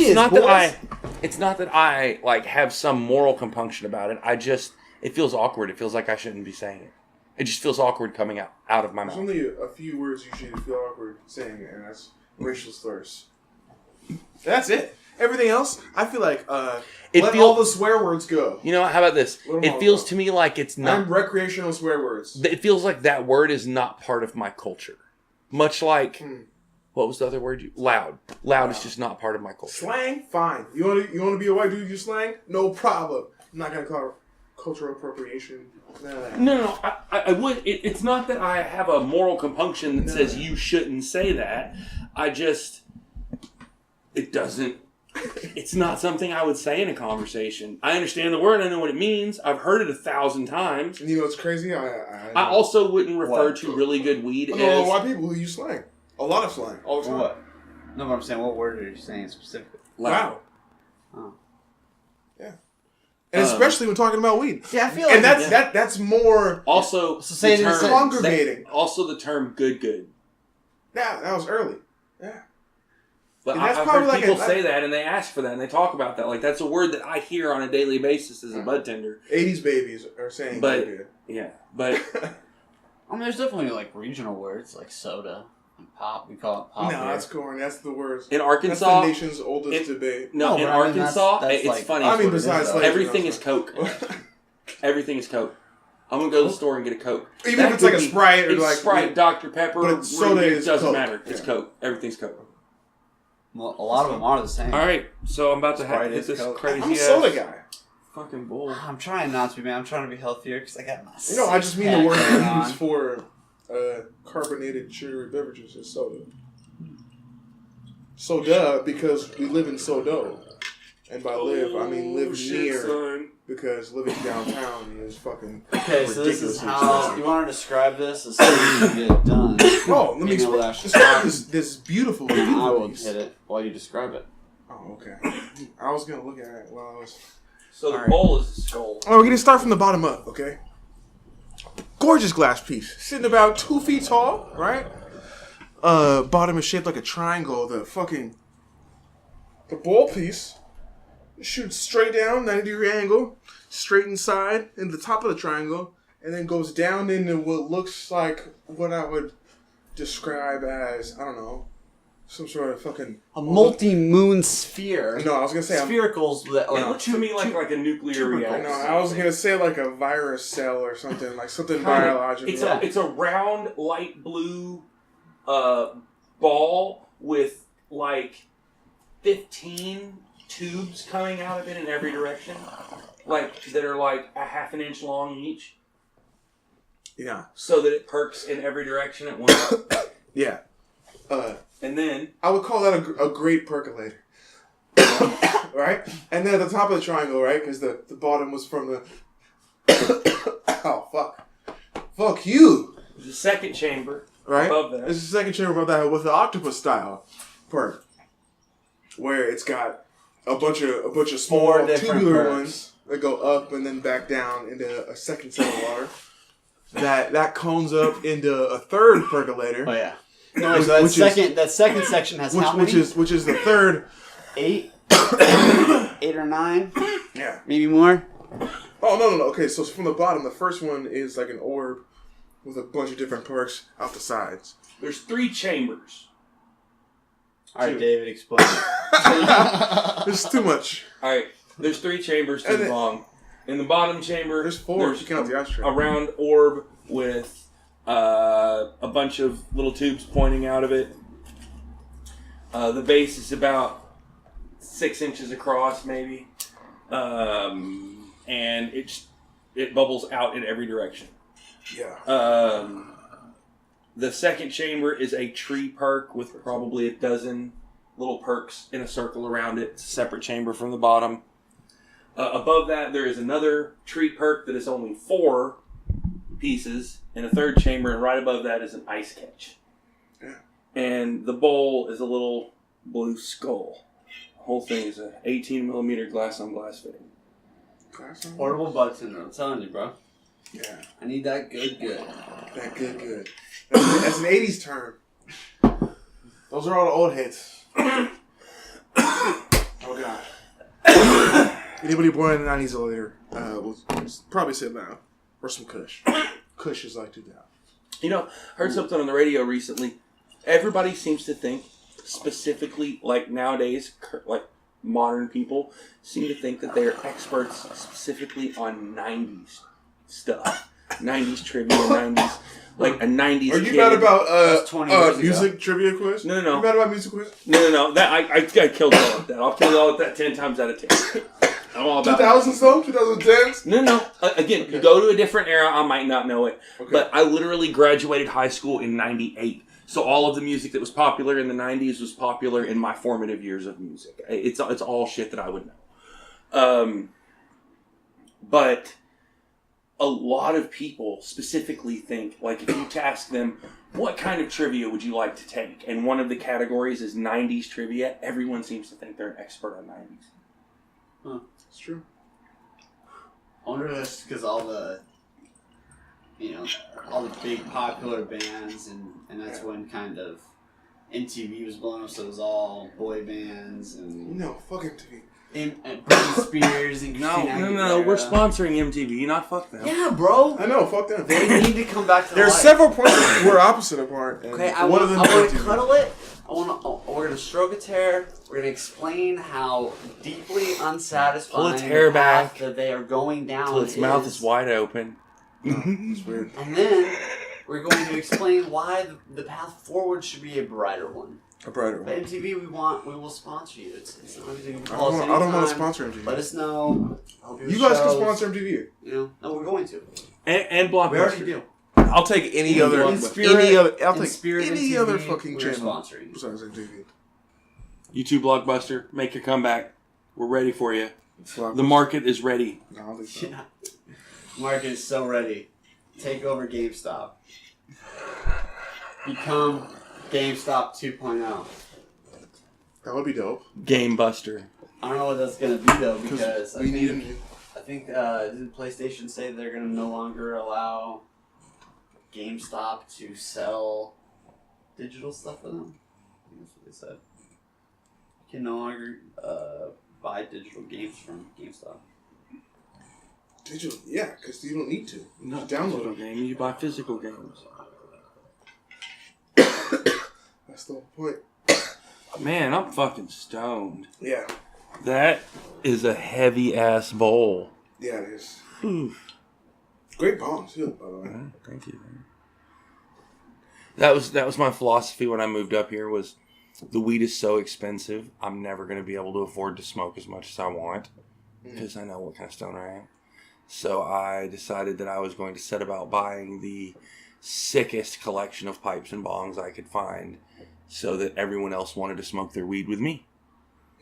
It's not boys. that I. It's not that I like have some moral compunction about it. It feels awkward. It feels like I shouldn't be saying it. It just feels awkward coming out of my There's mouth. only a few words you should feel awkward saying, and that's racial slurs. That's it. Everything else, I feel like let all the swear words go. You know, how about this? Let 'em It all feels go. to me like it's not. I'm recreational swear words. It feels like that word is not part of my culture. Much like, what was the other word? Loud. Loud is just not part of my culture. Slang, fine. You want to be a white dude? You slang, no problem. I'm not gonna call it cultural appropriation. None of that. No. I would. It's not that I have a moral compunction that says you shouldn't say that. It doesn't. It's not something I would say in a conversation. I understand the word. I know what it means. I've heard it 1,000 times. And you know what's crazy? I also wouldn't refer What? to really good weed I as... know white people who use slang. A lot of slang. All the time. What? No, but I'm saying, what word are you saying specifically? Wow. Oh. Yeah. And especially when talking about weed. Yeah, I feel And that's more. Also, So say it in a sentence. Congregating. Also the term good. Yeah, that was early. Yeah. But And that's I've probably heard like people say that, and they ask for that, and they talk about that. Like, that's a word that I hear on a daily basis as a bud tender. 80s babies are saying But, baby. yeah, but... I mean, there's definitely, like, regional words, like soda and pop. We call it pop No, here. that's corny. That's the worst. In Arkansas... That's the nation's oldest debate. No, in but I mean, Arkansas, that's it's like- funny. I mean, what it is, besides though. slavery, Everything no, is it's Coke. fine. Everything is Coke. I'm going to go to the store and get a Coke. Even That if it's like could a be- Sprite or it's like... Sprite, Dr. Pepper, But it's soda it is doesn't Coke. matter. It's Yeah. Coke. Everything's Coke. Well, a lot of them are the same. All right, so I'm about to Sprite hit is this Coke. crazy I'm a ass soda guy. fucking bowl. I'm trying not to be, man. I'm trying to be healthier because I got my No, I just mean the word six-pack I going use for carbonated sugary beverages is soda. Soda, because we live in Sodo. And by live, I mean live near, Son. because living downtown is fucking Okay, so this is ridiculously how expensive. you want to describe this as soon as you get it done. Oh, let me Email explain. Ash. Describe this beautiful And I will piece. hit it while you describe it. Oh, okay. I was gonna look at it while I was... So the All right. bowl is a skull. Oh, we're gonna start from the bottom up, okay? Gorgeous glass piece, sitting about 2 feet tall, right? Bottom is shaped like a triangle. The bowl piece shoots straight down, 90-degree angle, straight inside, into the top of the triangle, and then goes down into what looks like what I would describe as, I don't know, some sort of fucking... A multi-moon sphere. No, I was gonna say... Sphericals that It looks to me like a nuclear reactor. No, I was gonna say like a virus cell or something, like something biological. It's a round light blue ball with like 15 tubes coming out of it in every direction, like that are like a half an inch long each, Yeah. so that it perks in every direction at once. Yeah. And then I would call that a great percolator. Right? And then at the top of the triangle, right? Because the bottom was from the... Oh, fuck. Fuck you! the second chamber Right? above that. It's the second chamber above that with the octopus style perk. Where it's got a bunch of small Four different tubular perks. ones that go up and then back down into a second set of water. That cones up into a third percolator. Oh yeah. No, so that second section has how many? Which is the third. 8? 8 or 9? Yeah. Maybe more? Oh, no. Okay, so from the bottom, the first one is like an orb with a bunch of different perks out the sides. There's 3 chambers. Alright, David, explain. There's too much. All right, there's 3 chambers to And the then- bong. In the bottom chamber, There's 4 if you count the ashtray. a round orb with a bunch of little tubes pointing out of it. The base is about 6 inches across, maybe, and it bubbles out in every direction. Yeah. The second chamber is a tree perk with probably a dozen little perks in a circle around it. It's a separate chamber from the bottom. Above that, there is another tree perk that is only 4 pieces in a third chamber, and right above that is an ice catch. Yeah. And the bowl is a little blue skull. The whole thing is a 18 millimeter glass on glass fitting. Portable butt syndrome. I'm telling you, bro. Yeah. I need that good. That good. That's an 80s term. Those are all the old hits. Oh, God. Anybody born in the 90s or later will probably say loud. Or some Kush. Kush is like 2000. You know, heard something on the radio recently. Everybody seems to think, specifically, like nowadays, like modern people, seem to think that they are experts specifically on 90s stuff. 90s trivia, 90s, like a 90s Are you kid. mad about That's 20 years ago. music trivia quiz? No. You mad about music quiz? No. That I killed y'all with that. I'll kill y'all with that 10 times out of 10. I'm all about 2000s though? 2010s? No. Again, you go to a different era, I might not know it. Okay. But I literally graduated high school in 98. So all of the music that was popular in the 90s was popular in my formative years of music. It's all shit that I would know. But a lot of people specifically think, like, if you ask them, what kind of trivia would you like to take? And one of the categories is 90s trivia. Everyone seems to think they're an expert on 90s. Huh. It's true. I wonder if that's because all the big popular bands and that's when kind of MTV was blowing up, so it was all boy bands and No, fuck MTV. and Britney Spears and Christina No, Aguilera. we're sponsoring MTV, not fuck them. Yeah, bro. I know, fuck them. They need to come back to There's life. several points we're opposite apart. And Okay, I one want of them to is MTV. cuddle it. We're gonna stroke its hair. We're gonna explain how deeply unsatisfying Pull its hair the path back that they are going down until its mouth is wide open. It's weird. And then we're going to explain why the path forward should be a brighter one. A brighter But one. MTV, we will sponsor you. It's not anything. I don't want to sponsor MTV. Let us know. You guys can sponsor MTV. You know, no, we're going to. And We already Blockbuster. do. I'll take any other. In spirit- I'll in take spirit any MTV, other fucking we're channel sponsoring. besides MTV. You too, Blockbuster. Make your comeback. We're ready for you. Fuck. The market is ready. No, I don't think so. Yeah. Market is so ready. Take over GameStop. Become GameStop 2.0. That would be dope. Game Buster. I don't know what that's gonna be though, because we need him. I think didn't PlayStation say they're gonna no longer allow GameStop to sell digital stuff for them? I think that's what they said. You can no longer buy digital games from GameStop. Digital, yeah, because you don't need to. You Not just download digital them. games. You buy physical games. That's the whole point. Man, I'm fucking stoned. Yeah, That is a heavy ass bowl. yeah, it is. Whew. Great bombs too, by the way. Thank you. Man. That was my philosophy when I moved up here. Was the weed is so expensive, I'm never going to be able to afford to smoke as much as I want because I know what kind of stoner I am. So I decided that I was going to set about buying the sickest collection of pipes and bongs I could find, so that everyone else wanted to smoke their weed with me.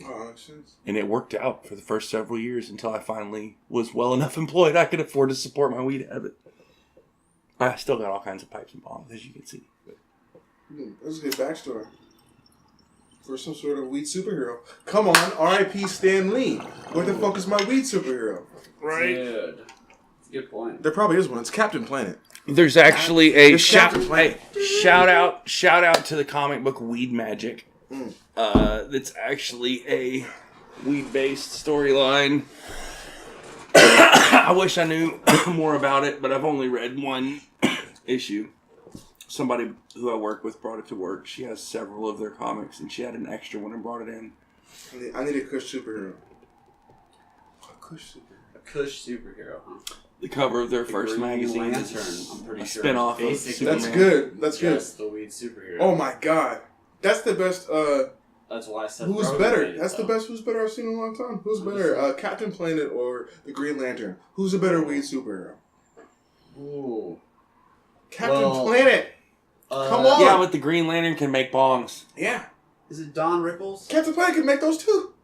Oh, that makes sense. And it worked out for the first several years until I finally was well enough employed I could afford to support my weed habit. I still got all kinds of pipes and bongs, as you can see. That's a good backstory. For some sort of weed superhero. Come on, R.I.P. Stan Lee. Where the fuck is my weed superhero? Right? Dude. That's a good point. There probably is one. It's Captain Planet. There's actually a It's Captain Planet. shout out to the comic book Weed Magic. That's actually a weed-based storyline. I wish I knew more about it, but I've only read one issue. Somebody who I work with brought it to work. She has several of their comics, and she had an extra one and brought it in. I need a Kush superhero. A Kush superhero. A Kush superhero, huh? The cover of their first Green magazine Lantern, is I'm pretty a sure. spin-off of Basically, Superman. That's good. That's good. Just the weed superhero. Oh my god. That's the best, That's why I said who's Rogue better? made it, That's the though. best Who's Better I've seen in a long time. Who's better? Captain Planet or the Green Lantern? Who's a better weed superhero? Ooh. Captain Well, Planet! Come on! Yeah, but the Green Lantern can make bongs. Yeah. Is it Don Rickles? Captain Planet can make those too.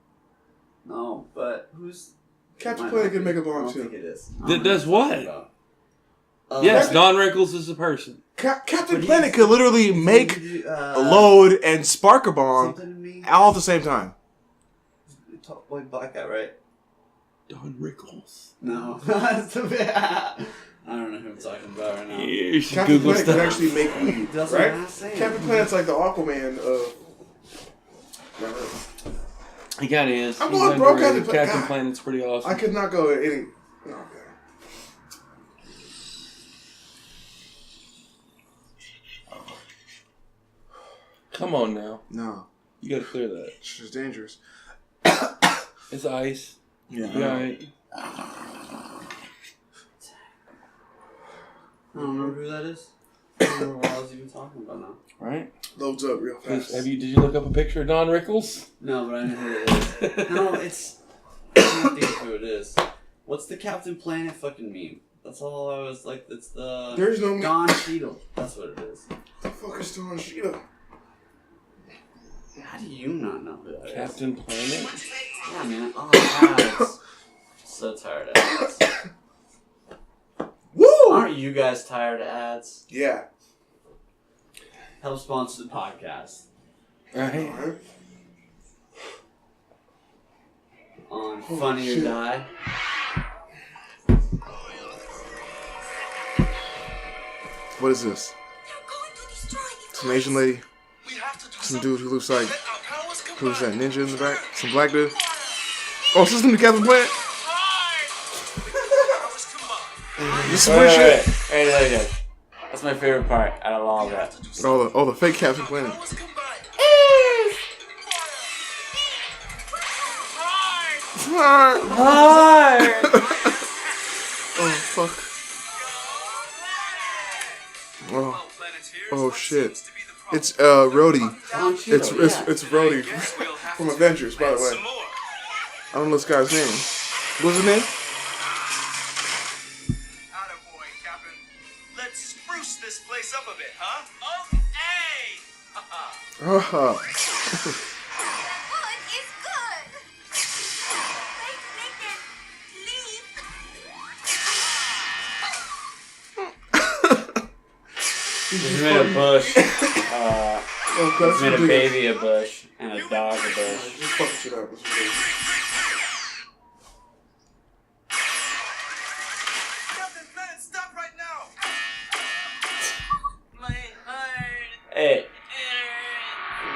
No, but who's... Captain Might Planet not can be. make a I bomb don't think too. it is. That does what? Yes. Yes, Don Rickles is a person. Captain But Planet he's- could literally make a load and spark a bomb Something to me? all at the same time. Top boy black guy, right? Don Rickles. No. That's the I don't know who I'm talking about right now. You should Captain Google Planet could stuff. actually make weed, That's what right? I'm saying. Captain Planet's like the Aquaman of... He kind of is. I'm He's going broke, underrated. Captain Planet. Captain God. Planet's pretty awesome. I could not go any... Oh, God. Come on now. No. You gotta clear that. It's just dangerous. It's ice. Yeah. You alright? I don't remember who that is. I don't remember what I was even talking about now. Right? Loads up real fast. Did you look up a picture of Don Rickles? No, but I know who it is. No, it's... I can't think of who it is. What's the Captain Planet fucking meme? That's all I was like, it's the... There's no... Don Cheadle. That's what it is. The fuck is Don Cheadle? How do you not know who that is? Captain Planet? Yeah, man. Oh, ads. So tired of ads. Woo! Aren't you guys tired of ads? Yeah. Help sponsor the podcast. Right? Alright. On Holy Funny shit. or Die. What is this? It's an Asian lady Some dude who looks like, who's that ninja in the back? Some black dude. Oh, is this the new Captain Planet? This is weird shit. Hey. That's my favorite part out of all that. All the fake Captain Planet. Hi! Oh fuck. Oh shit. It's Rhodey. It's Rhodey from Avengers, by the way. I don't know this guy's name. What's his name? Attaboy, Captain. Let's spruce this place up a bit, huh? Okay! Oh. He's made a bush. He's made a baby a bush and a dog a bush. Just fucking shit up. Captain Planet, stop right now! My heart. Hey.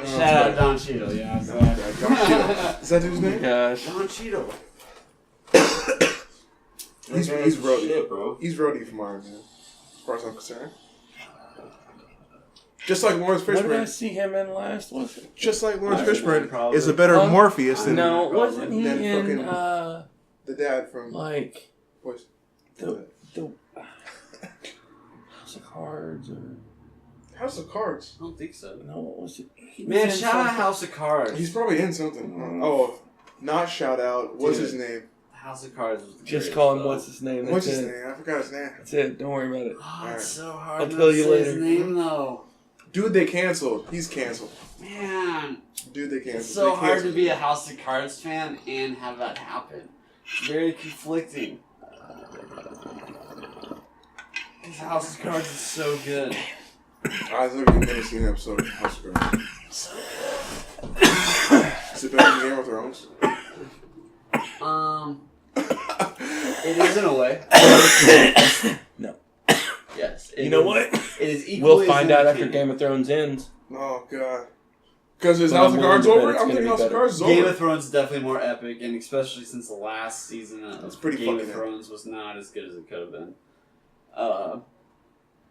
Shout out Don Cheadle, yeah. Is that dude's name? Gosh. Don Cheadle. He's Rhodey. Shit, bro. He's Rhodey from Iron Man, as far as I'm concerned. Just like Lawrence What did I Fishburne. see him in last? Was it? Just like Lawrence Iron Man, Fishburne probably. is a better Morpheus than No, wasn't he than in fucking the dad from like Boys. the House of Cards or House of Cards. I don't think so. no? What was it? He Man, was in shout out something. House of Cards. He's probably in something. Oh, not shout out. What's Dude. his name? House of Cards was the Just greatest, call him though. what's his name. What's That's his it. name? I forgot his name. That's it. Don't worry about it. Oh, it's so hard I'll to tell you say later. his name, though. Dude, they canceled. He's canceled. Man, Dude, they canceled. it's so hard to be a House of Cards fan and have that happen. Very conflicting. Because House of Cards is so good. I've never seen an episode of House of Cards. Is it better than Game of Thrones? It is in a way. No. Yes. You know what? It is equally. We'll find out after Game Game of Thrones ends. Oh god. Because is But House I'm of Cards willing to over? bet it's I'm gonna thinking be House of better. Cards is Game over. of Thrones is definitely more epic, and especially since the last season of It's pretty Game of fucking Thrones was not as good as it could have been.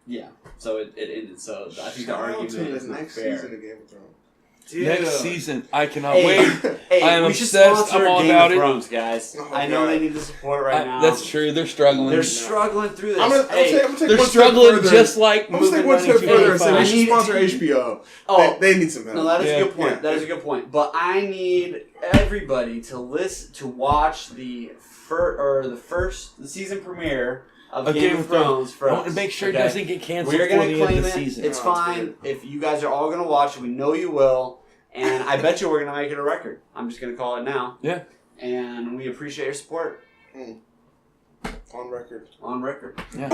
Yeah. So it ended. So I think the Shout out argument to is the not next fair. season of Game of Thrones. Dude. Next season, I cannot Hey, wait. Hey, I am we should obsessed. sponsor I'm all Game about of it. Thrones, guys. Oh, I know God. they need the support right now. That's true. They're struggling. They're struggling through this. I'm gonna Hey, take They're one step struggling further. just like I'm gonna take moving one step further and say we I should need- sponsor HBO. Oh. They need some help. No, that is Yeah. a good point. Yeah. That is a good point. But I need everybody to watch the season premiere of Game of Thrones I first. want to make sure it okay? doesn't get canceled We're before gonna the end claim of the it. season. It's Oh, it's fine if you guys are all gonna watch it. We know you will, and I bet you we're gonna make it a record. I'm just gonna call it now. Yeah. And we appreciate your support On record. on record. Yeah.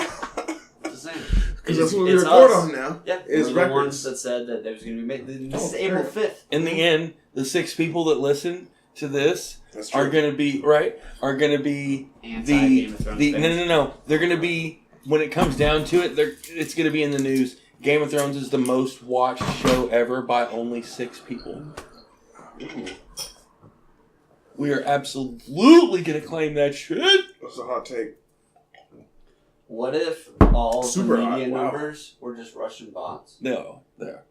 Just saying. Because that's what we It's record us. on now. Yeah, Is we're the records. ones that said that there was gonna be made. This is Oh, April sure. 5th. In the end, the 6 people that listen to this That's true. are going to be Anti-Game of Thrones fans. no. They're going to be, when it comes down to it, it's going to be in the news. Game of Thrones is the most watched show ever by only 6 people. We are absolutely going to claim that shit. That's a hot take. What if all of Super the media hot, wow. numbers were just Russian bots? No, there.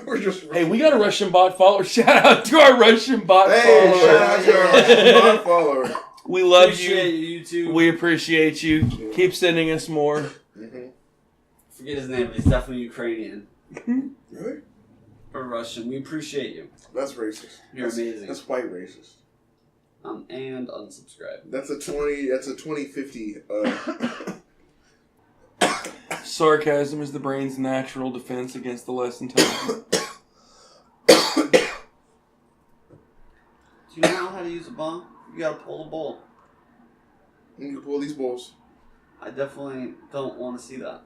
We're just. Hey, we got a Russian bot follower. Shout out to our Russian bot Hey, follower. shout out to our Russian follower. We love Appreciate you. you too. We appreciate you. Keep sending us more. Mm-hmm. Forget his name, but he's definitely Ukrainian Really? or Russian. We appreciate you. That's racist. You're That's- amazing. That's white racist. And unsubscribe. That's a 2050. Sarcasm is the brain's natural defense against the less intelligent. Do you know how to use a bomb? You gotta pull the bowl. You can pull these balls. I definitely don't want to see that.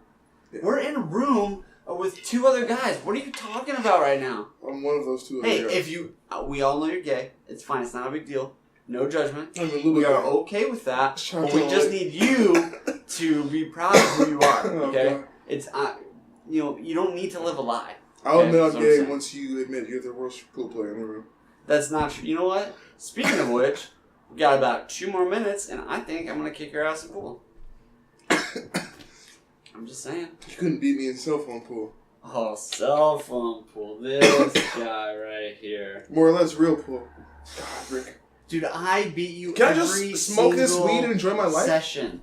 Yeah. We're in a room with 2 other guys. What are you talking about right now? I'm one of those 2. Hey, other guys. if you, we all know you're gay. It's fine. It's not a big deal. No judgment. I'm a little We bit are gay. okay with that. Shout But out we to just all- need you to be proud of who you are. Oh, Okay? God. It's you don't need to live a lie. I'll admit That's I'm what I'm gay saying. once you admit you're the worst pool player in the room. That's not true. You know what? Speaking of which, we got about 2 more minutes, and I think I'm gonna kick your ass in pool. I'm just saying. You couldn't beat me in cell phone pool. Oh, cell phone pool. This guy right here. More or less real pool. God, Rick. Dude, I beat you Can I every just smoke this single weed and enjoy my life? session.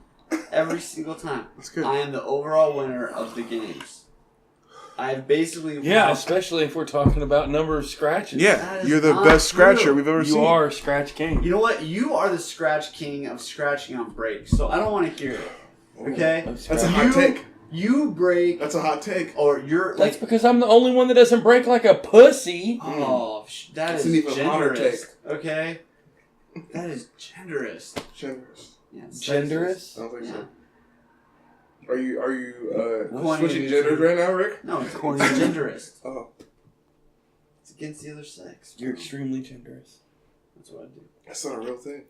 Every single time. That's good. I am the overall winner of the games. I've basically Yeah, won. especially if we're talking about number of scratches. Yeah, That is you're the not best scratcher true. we've ever seen. You are Scratch King. You know what? You are the scratch king of scratching on breaks, so I don't want to hear it. Okay? That's a hot take. You break, That's a hot take. or you're That's like, because I'm the only one that doesn't break like a pussy. oh, that That's is an even hotter genderist. Okay? That is genderist. Generous. Yeah, it's Genderous? I don't think Yeah. so. Are you Corny. switching genders right now, Rick? No, it's Corny. genderist. Oh, It's against the other sex. You're extremely generous. That's what I do. that's not a real thing.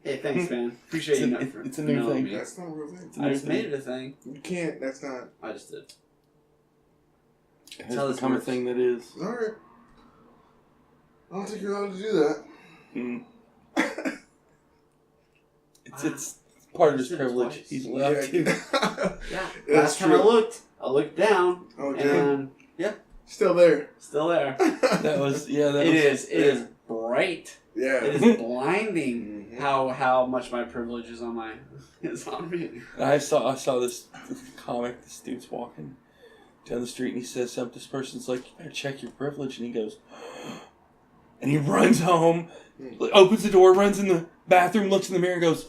Hey, thanks, man. Appreciate It's a new knowing thing. me. That's not a real thing. I just made it a thing. You can't. That's not. I just did. It Tell has us become a words. thing that is. All right. I don't think you're allowed to do that. Mm. It's part of his I said it privilege. twice. He's allowed to. Yeah. That's Last time true. I looked down, Oh, and Still there. still there. That was It is bright. Yeah. It is blinding Mhm. how much my privilege is on me. I saw this comic. This dude's walking down the street and he says something. This person's like, "You better check your privilege," and he goes, and he runs home, opens the door, runs in the bathroom, looks in the mirror, and goes,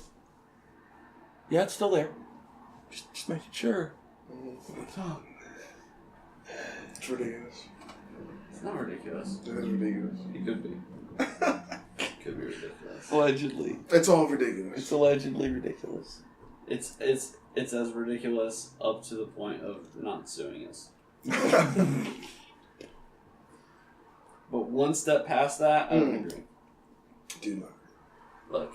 "Yeah, it's still there. Just making sure." It's ridiculous. It's not ridiculous. It is ridiculous. It could be. Could be ridiculous. Allegedly, It's all ridiculous. it's allegedly ridiculous. It's as ridiculous up to the point of not suing us. But one step past that, I don't agree. Do not. Look,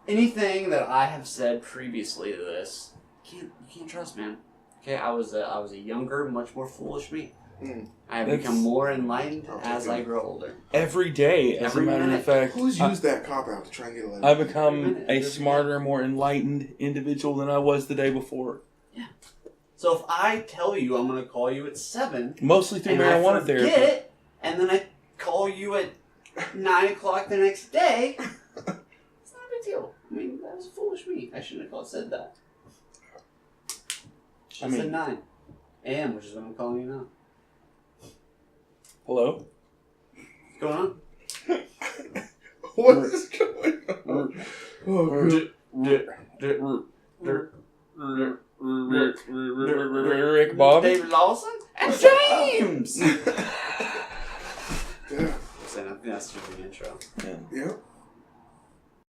anything that I have said previously to this, you can't trust, man. Okay, I was a younger, much more foolish me. I have become more enlightened as I grow older. Every day, as Every a matter minute. of fact, Who's used that cop out to try and get a letter? I've become Every minute, a every smarter, more enlightened individual than I was the day before. So if I tell you I'm going to call you at 7, Mostly through and marijuana I therapy. forget, and then I call you at 9 o'clock the next day, it's not a big deal. I mean, that was foolish me. I shouldn't have said that. I said 9 a.m., which is what I'm calling you now. Hello? What's going on? What is going on? Oh, good. Rick Bobby? David Lawson and James.